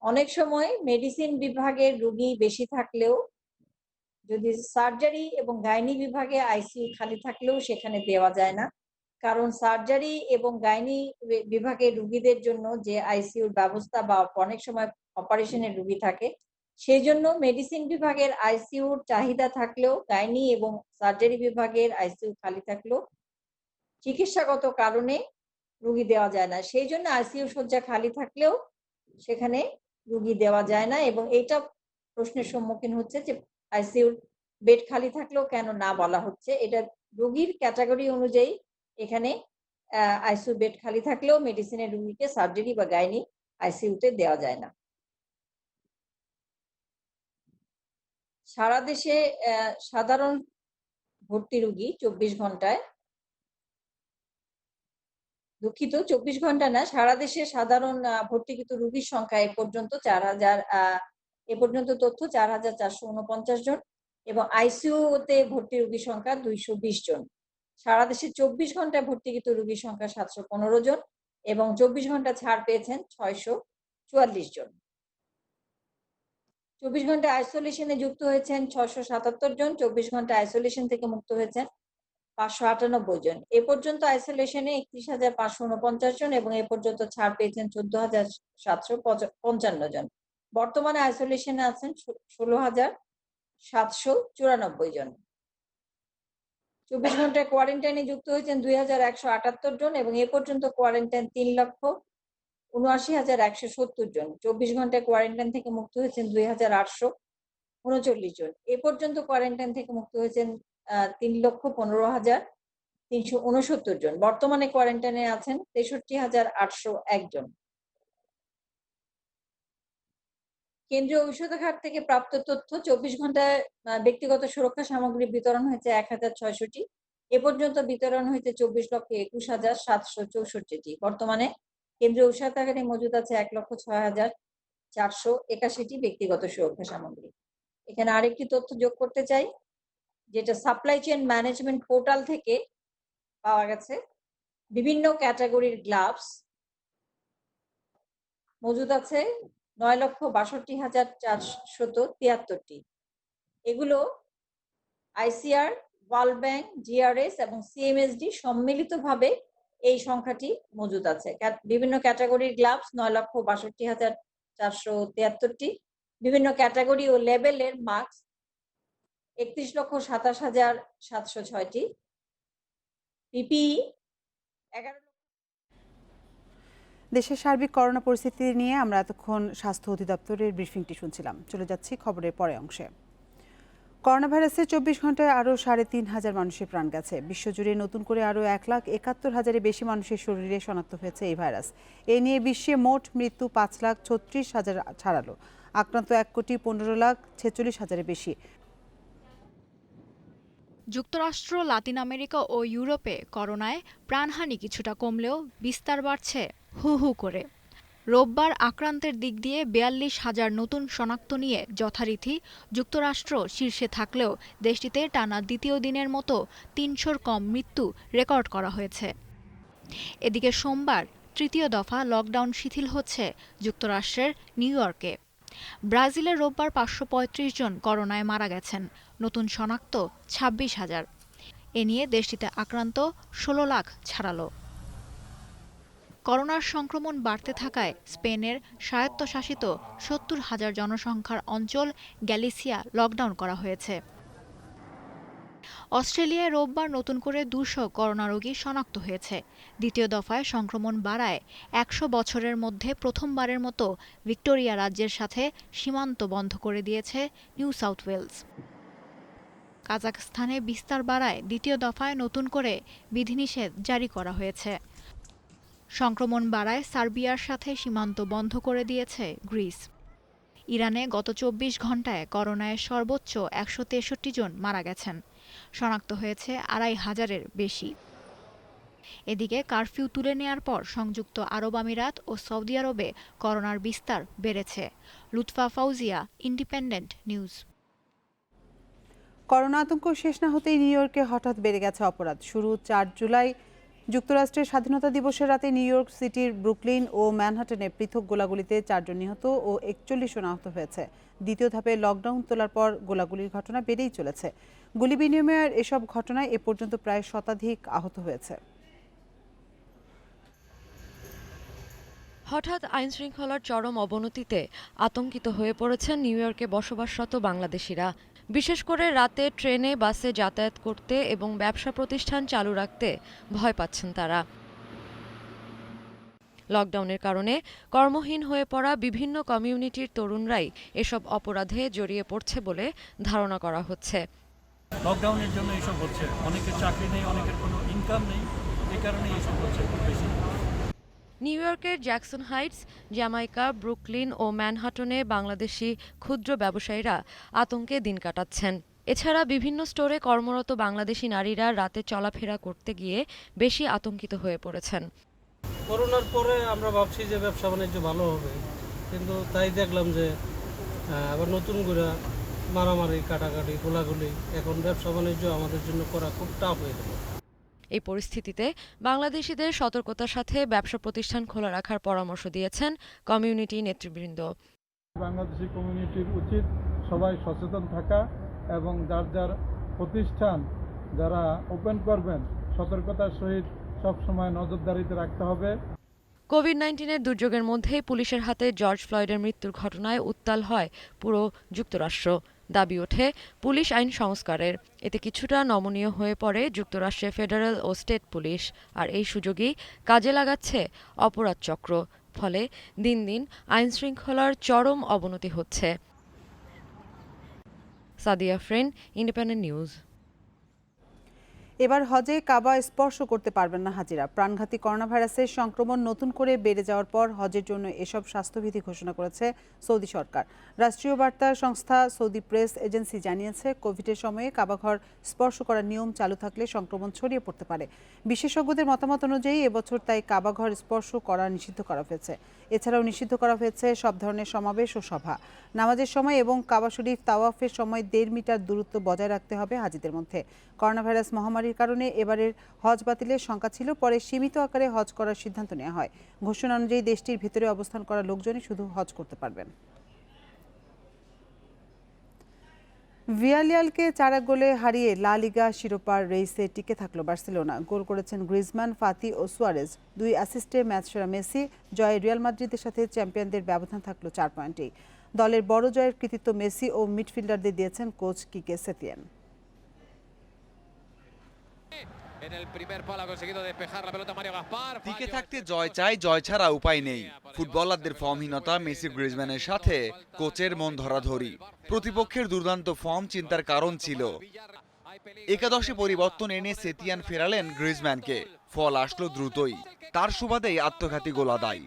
অনেক সময় মেডিসিন বিভাগের রোগী বেশি থাকলেও যদি সার্জারি এবং গাইনি বিভাগে আইসিইউ খালি থাকলেও সেখানে দেওয়া যায় না, কারণ সার্জারি এবং গাইনি বিভাগের রোগীদের জন্য যে আইসিইউর ব্যবস্থা বা অনেক সময় অপারেশনের রোগী থাকে, সেই জন্য মেডিসিন বিভাগের আইসিইউর চাহিদা থাকলেও গাইনি এবং সার্জারি বিভাগের আইসিইউ খালি থাকলেও চিকিৎসাগত কারণে রোগী দেওয়া যায় না। সেই জন্য আইসিইউ শয্যা খালি থাকলেও সেখানে রুগী দেওয়া যায় না, এবং এইটা প্রশ্নের সম্মুখীন হচ্ছে যে আইসিইউর বেড খালি থাকলেও কেন না বলা হচ্ছে। এটা রোগীর ক্যাটাগরি অনুযায়ী এখানে আইসিইউ বেড খালি থাকলেও মেডিসিনের রুগীকে সার্জারি বা গাইনি আইসিইউতে দেওয়া যায় না। সারা দেশে সাধারণ ভর্তি রুগী 24 ঘন্টায়, দুঃখিত 24 ঘন্টা না, সারা দেশে সাধারণ ভর্তিকৃত রুগীর সংখ্যা এ পর্যন্ত তথ্য 4,449 জন, এবং আইসিইউতে ভর্তি রুগীর সংখ্যা 220 জন। সারা দেশে 24 ঘন্টায় ভর্তিকৃত রুগীর সংখ্যা 715 জন, এবং 24 ঘন্টা ছাড় পেয়েছেন 644 জন। 24 ঘন্টা আইসোলেশনে যুক্ত হয়েছেন 677 জন, 24 ঘন্টা আইসোলেশন থেকে মুক্ত হয়েছেন 598 জন। এ পর্যন্ত আইসোলেশনে 31,549 জন, এবং এ পর্যন্ত ছাড় পেয়েছেন 14,755 জন। বর্তমানে আইসোলেশনে আছেন 16,794 জন। 24 ঘন্টায় কোয়ারেন্টাইনে যুক্ত হয়েছেন 2,178 জন, এবং এ পর্যন্ত কোয়ারেন্টাইন 3,79,170 জন। 24 ঘন্টায় কোয়ারেন্টাইন থেকে মুক্ত হয়েছেন 2,839 জন। এ পর্যন্ত কোয়ারেন্টাইন থেকে মুক্ত হয়েছেন 3,15,369 জন। বর্তমানে কোয়ারেন্টাইনে আছেন 63,801 জন। কেন্দ্রীয় ঔষধাগার থেকে প্রাপ্ত তথ্য, 24 ঘন্টায় ব্যক্তিগত সুরক্ষা সামগ্রী বিতরণ হয়েছে 1,066টি। এ পর্যন্ত বিতরণ হয়েছে 24,21,764টি। বর্তমানে কেন্দ্রীয় ঔষধাগারে মজুদ আছে 1,06,481টি ব্যক্তিগত সুরক্ষা সামগ্রী। এখানে আরেকটি তথ্য যোগ করতে চাই, যেটা সাপ্লাই চেইন ম্যানেজমেন্ট পোর্টাল থেকে পাওয়া গেছে। বিভিন্ন ক্যাটাগরির গ্লাভস মজুদ আছে 9,62,473টি। এগুলো আইসিআর, ওয়ার্ল্ড ব্যাংক, জিআরএস এবং সিএমএসডি সম্মিলিতভাবে এই সংখ্যাটি মজুদ আছে। বিভিন্ন ক্যাটাগরির গ্লাভস 9,62,473টি, বিভিন্ন ক্যাটাগরি ও লেভেলের মাস্ক 31,27,706টি, পিপিই 11। দেশের সার্বিক করোনা পরিস্থিতি নিয়ে আমরা এতক্ষণ স্বাস্থ্য অধিদপ্তরের ব্রিফিংটি শুনছিলাম। চলে যাচ্ছি খবরের পরের অংশে। করোনা ভাইরাসে 24 ঘন্টায় আরও 3,500 মানুষের প্রাণ গেছে। বিশ্বজুড়ে নতুন করে আরও 1,71,000-এর বেশি মানুষের শরীরে শনাক্ত হয়েছে এই ভাইরাস। এ নিয়ে বিশ্বে মোট মৃত্যু 5,36,000 ছাড়ালো। আক্রান্ত 1,15,46,000-এর বেশি। যুক্তরাষ্ট্র, লাতিন আমেরিকা ও ইউরোপে করোনায় প্রাণহানি কিছুটা কমলেও বিস্তার বাড়ছে হু হু করে। রোববার আক্রান্তের দিক দিয়ে 42,000 নতুন শনাক্ত নিয়ে যথারীতি যুক্তরাষ্ট্র শীর্ষে থাকলেও দেশটিতে টানা দ্বিতীয় দিনের মতো 300-র কম মৃত্যু রেকর্ড করা হয়েছে। এদিকে সোমবার তৃতীয় দফা লকডাউন শিথিল হচ্ছে যুক্তরাষ্ট্রের নিউ ইয়র্কে। ব্রাজিলে রোববার 535 জন করোনায় মারা গেছেন, নতুন শনাক্ত 26,000। এ নিয়ে দেশটিতে আক্রান্ত 16 লাখ ছাড়ালো। করোনার সংক্রমণ বাড়তে থাকায় স্পেনের স্বায়ত্তশাসিত 70,000 জনসংখ্যার অঞ্চল গ্যালিসিয়া লকডাউন করা হয়েছে। অস্ট্রেলিয়ায় রোববার নতুন করে 200 করোনা রোগী শনাক্ত হয়েছে। দ্বিতীয় দফায় সংক্রমণ বাড়ায় 100 বছরের মধ্যে প্রথমবারের মতো ভিক্টোরিয়া রাজ্যের সাথে সীমান্ত বন্ধ করে দিয়েছে নিউ সাউথ ওয়েলস। কাজাখস্তানে বিস্তার বাড়ায় দ্বিতীয় দফায় নতুন করে বিধিনিষেধ জারি করা হয়েছে। সংক্রমণ বাড়ায় সার্বিয়ার সাথে সীমান্ত বন্ধ করে দিয়েছে গ্রিস। ইরানে গত 24 ঘন্টায় করোনায় সর্বোচ্চ 163 জন মারা গেছেন, শনাক্ত হয়েছে 2,500-এর বেশি। এদিকে কারফিউ তুলে নেয়ার পর সংযুক্ত আরব আমিরাত ও সৌদি আরবে করোনার বিস্তার বেড়েছে। Lutfa Fauzia, independent news. Corona আতঙ্ক শেষ না হতেই নিউ ইয়র্কে হঠাৎ বেড়ে গেছে অপরাধ। শুরু 4 জুলাই যুক্তরাষ্ট্রের স্বাধীনতা দিবসের রাতে নিউ ইয়র্ক সিটির ব্রুকলিন ও ম্যানহাটনে পৃথক গোলাগুলিতে 4 জন নিহত ও 41 জন আহত হয়েছে। দ্বিতীয় ধাপে লকডাউন তোলার পর গোলাগুলির ঘটনা বেড়েই চলেছে। গুলি বিনিময়ের এসব ঘটনায় এ পর্যন্ত প্রায় শতাধিক আহত হয়েছে। হঠাৎ আইনশৃঙ্খলার চরম অবনতিতে আতঙ্কিত হয়ে পড়েছেন নিউ ইয়র্কে বসবাসরত বাংলাদেশিরা। বিশেষ করে রাতে ট্রেনে, বাসে যাতায়াত করতে এবং ব্যবসা প্রতিষ্ঠান চালু রাখতে ভয় পাচ্ছেন তারা। লকডাউনের কারণে কর্মহীন হয়ে পড়া বিভিন্ন কমিউনিটির তরুণরাই এসব অপরাধে জড়িয়ে পড়ছে বলে ধারণা করা হচ্ছে। লকডাউনের জন্য এসব হচ্ছে, অনেকের চাকরি নেই, অনেকের কোনো ইনকাম নেই, এই কারণে এসব হচ্ছে খুব বেশি। নিউ ইয়র্কের জ্যাকসন হাইটস, জ্যামাইকা, ব্রুকলিন ও ম্যানহাটনে বাংলাদেশি ক্ষুদ্র ব্যবসায়ীরা আতঙ্কে দিন কাটাচ্ছেন। এছাড়া বিভিন্ন স্টোরে কর্মরত বাংলাদেশি নারীরা রাতে চলাফেরা করতে গিয়ে বেশি আতঙ্কিত হয়ে পড়েছেন। করোনার পরে আমরা ভাবছি যে ব্যবসা বাণিজ্য ভালো হবে, কিন্তু তাই দেখলাম যে আবার নতুন করে মারামারি, কাটাকাটি, গোলাগুলি, এখন ব্যবসা বাণিজ্য আমাদের জন্য করা খুব টাফ হয়ে গেল। এই পরিস্থিতিতে বাংলাদেশিদের সতর্কতার সাথে ব্যবসা প্রতিষ্ঠান খোলা রাখার পরামর্শ দিয়েছেন কমিউনিটি নেতৃবৃন্দ। বাংলাদেশি কমিউনিটির উচিত সবাই সচেতন থাকা এবং যার যার প্রতিষ্ঠান যারা ওপেন করবেন সতর্কতার সহিত সবসময় নজরদারিতে রাখতে হবে। কোভিড-19 দুর্যোগের মধ্যে পুলিশের হাতে জর্জ ফ্লয়েডের মৃত্যুর ঘটনায় উত্তাল হয় পুরো যুক্তরাষ্ট্র। দাবি ওঠে পুলিশ আইন সংস্কারের। এতে কিছুটা নমনীয় হয়ে পড়ে যুক্তরাষ্ট্রের ফেডারেল ও স্টেট পুলিশ, আর এই সুযোগই কাজে লাগাচ্ছে অপরাধ চক্র। ফলে দিন দিন আইন শৃঙ্খলার চরম অবনতি হচ্ছে। সাদিয়া ফ্রেন, ইন্ডিপেন্ডেন্ট নিউজ। এবার হজে কাবা স্পর্শ করতে পারবেন না হাজিরা। প্রাণঘাতী করোনা ভাইরাসের সংক্রমণ নতুন করে বেড়ে যাওয়ার পর হজের জন্য এসব স্বাস্থ্যবিধি ঘোষণা করেছে সৌদি সরকার। রাষ্ট্রীয় বার্তা সংস্থা সৌদি প্রেস এজেন্সি জানিয়েছে, কোভিডের সময়ে কাবাঘর স্পর্শ করার নিয়ম চালু থাকলে সংক্রমণ ছড়িয়ে পড়তে পারে। বিশেষজ্ঞদের মতামত অনুযায়ী এবছর তাই কাবাঘর স্পর্শ করা নিষিদ্ধ করা হয়েছে। এছাড়াও নিষিদ্ধ করা হয়েছে সব ধরনের সমাবেশ ও সভা। নামাজের সময় এবং কাবা শরীফ তাওয়াফের সময় 1.5 মিটার দূরত্ব বজায় রাখতে হবে হাজিদের মধ্যে। করোনা ভাইরাস মহামারীর কারণে এবারের হজ বাতিলের শঙ্কা ছিল, পরে সীমিত আকারে হজ করার সিদ্ধান্ত নেওয়া হয়। ঘোষণা অনুযায়ী দেশটির ভিতরে অবস্থান করা লোকজনই শুধু হজ করতে পারবেন। ভিয়ারিয়ালকে 4 গোলে হারিয়ে লা লিগা শিরোপার রেসে টিকে থাকলো বার্সেলোনা। গোল করেছেন গ্রিজমান, ফাতি ও সুয়ারেজ। 2 অ্যাসিস্টে ম্যাচ সেরা মেসি। জয়ে রিয়াল মাদ্রিদের সাথে চ্যাম্পিয়নদের ব্যবধান থাকলো 4 পয়েন্টেই। দলের বড় জয়ের কৃতিত্ব মেসি ও মিডফিল্ডারদের দিয়েছেন কোচ কিকে সেতিয়ান। টিকে থাকতে জয় চাই, জয় ছাড়া উপায় নেই। ফুটবলারদের ফর্মহীনতা, মেসি গ্রিজম্যানের সাথে কোচের মন ধরাধরি। প্রতিপক্ষের দুর্দান্ত ফর্ম চিন্তার কারণ ছিল। একাদশে পরিবর্তন এনে সেতিয়ান ফেরালেন গ্রিজম্যানকে। ফল আসলো দ্রুতই, তার সুবাদেই আত্মঘাতী গোল আদায়।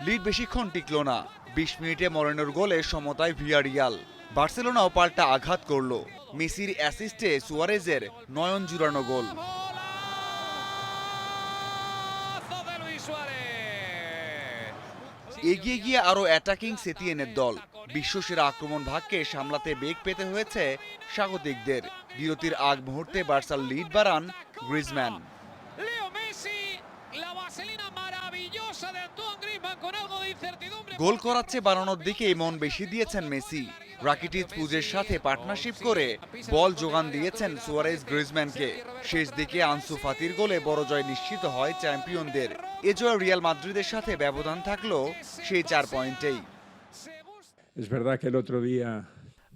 লিড বেশিক্ষণ টিকল না। 20 মিনিটে মরেনোর গোলে সমতায় ভিয়ারিয়াল। বার্সেলোনাও পাল্টা আঘাত করল। মেসির অ্যাসিস্টে সুয়ারেজের নয়ন জুড়ানো গোল। এগিয়ে গিয়ে আরো অ্যাটাকিং সেতিয়ানের দল। বিশ্বসেরা আক্রমণ ভাগকে সামলাতে বেগ পেতে হয়েছে স্বাগতিকদের। বিরতির আগ মুহূর্তে বার্সার লিড বাড়ান গ্রিজম্যান। গোল করাচ্ছে বানানোর দিকে মন বেশি দিয়েছেন মেসি। রাকিটিচ পুজের সাথে পার্টনারশিপ করে বল যোগান দিয়েছেন সুয়ারেজ গ্রিজম্যানকে। শেষ দিকে আনসু ফাতির গোলে বড় জয় নিশ্চিত হয় চ্যাম্পিয়নদের। এ জয় রিয়াল মাদ্রিদের সাথে ব্যবধান থাকলো সেই 4 পয়েন্টেই।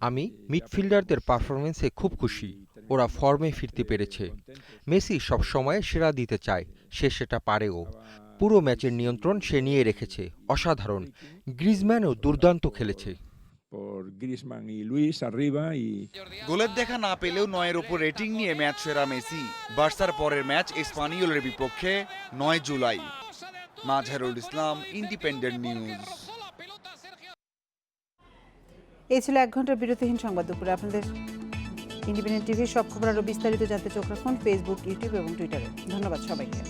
আমি মিডফিল্ডারদের পারফরমেন্সে খুব খুশি। ওরা ফর্মে ফিরতে পেরেছে। মেসি সবসময় সেরা দিতে চায়, সে সেটা পারেও। পুরো ম্যাচের নিয়ন্ত্রণ সে নিয়ে রেখেছে। অসাধারণ। গ্রিজম্যানও দুর্দান্ত খেলেছে। গোলের দেখা না পেলেও 9-এর উপর রেটিং নিয়ে ম্যাচ সেরা মেসি। বার্সার পরের ম্যাচ এসপানিওলের বিপক্ষে 9 জুলাই। Mazharul Islam, independent news. এই ছিল 1 ঘন্টার বিরতিহীন সংবাদ দুপুরে। আপনাদের ইন্ডিপেন্ডেন্ট টিভির সব খবর আরও বিস্তারিত জানতে চোখ রাখুন ফেসবুক, ইউটিউব এবং টুইটারে। ধন্যবাদ সবাইকে।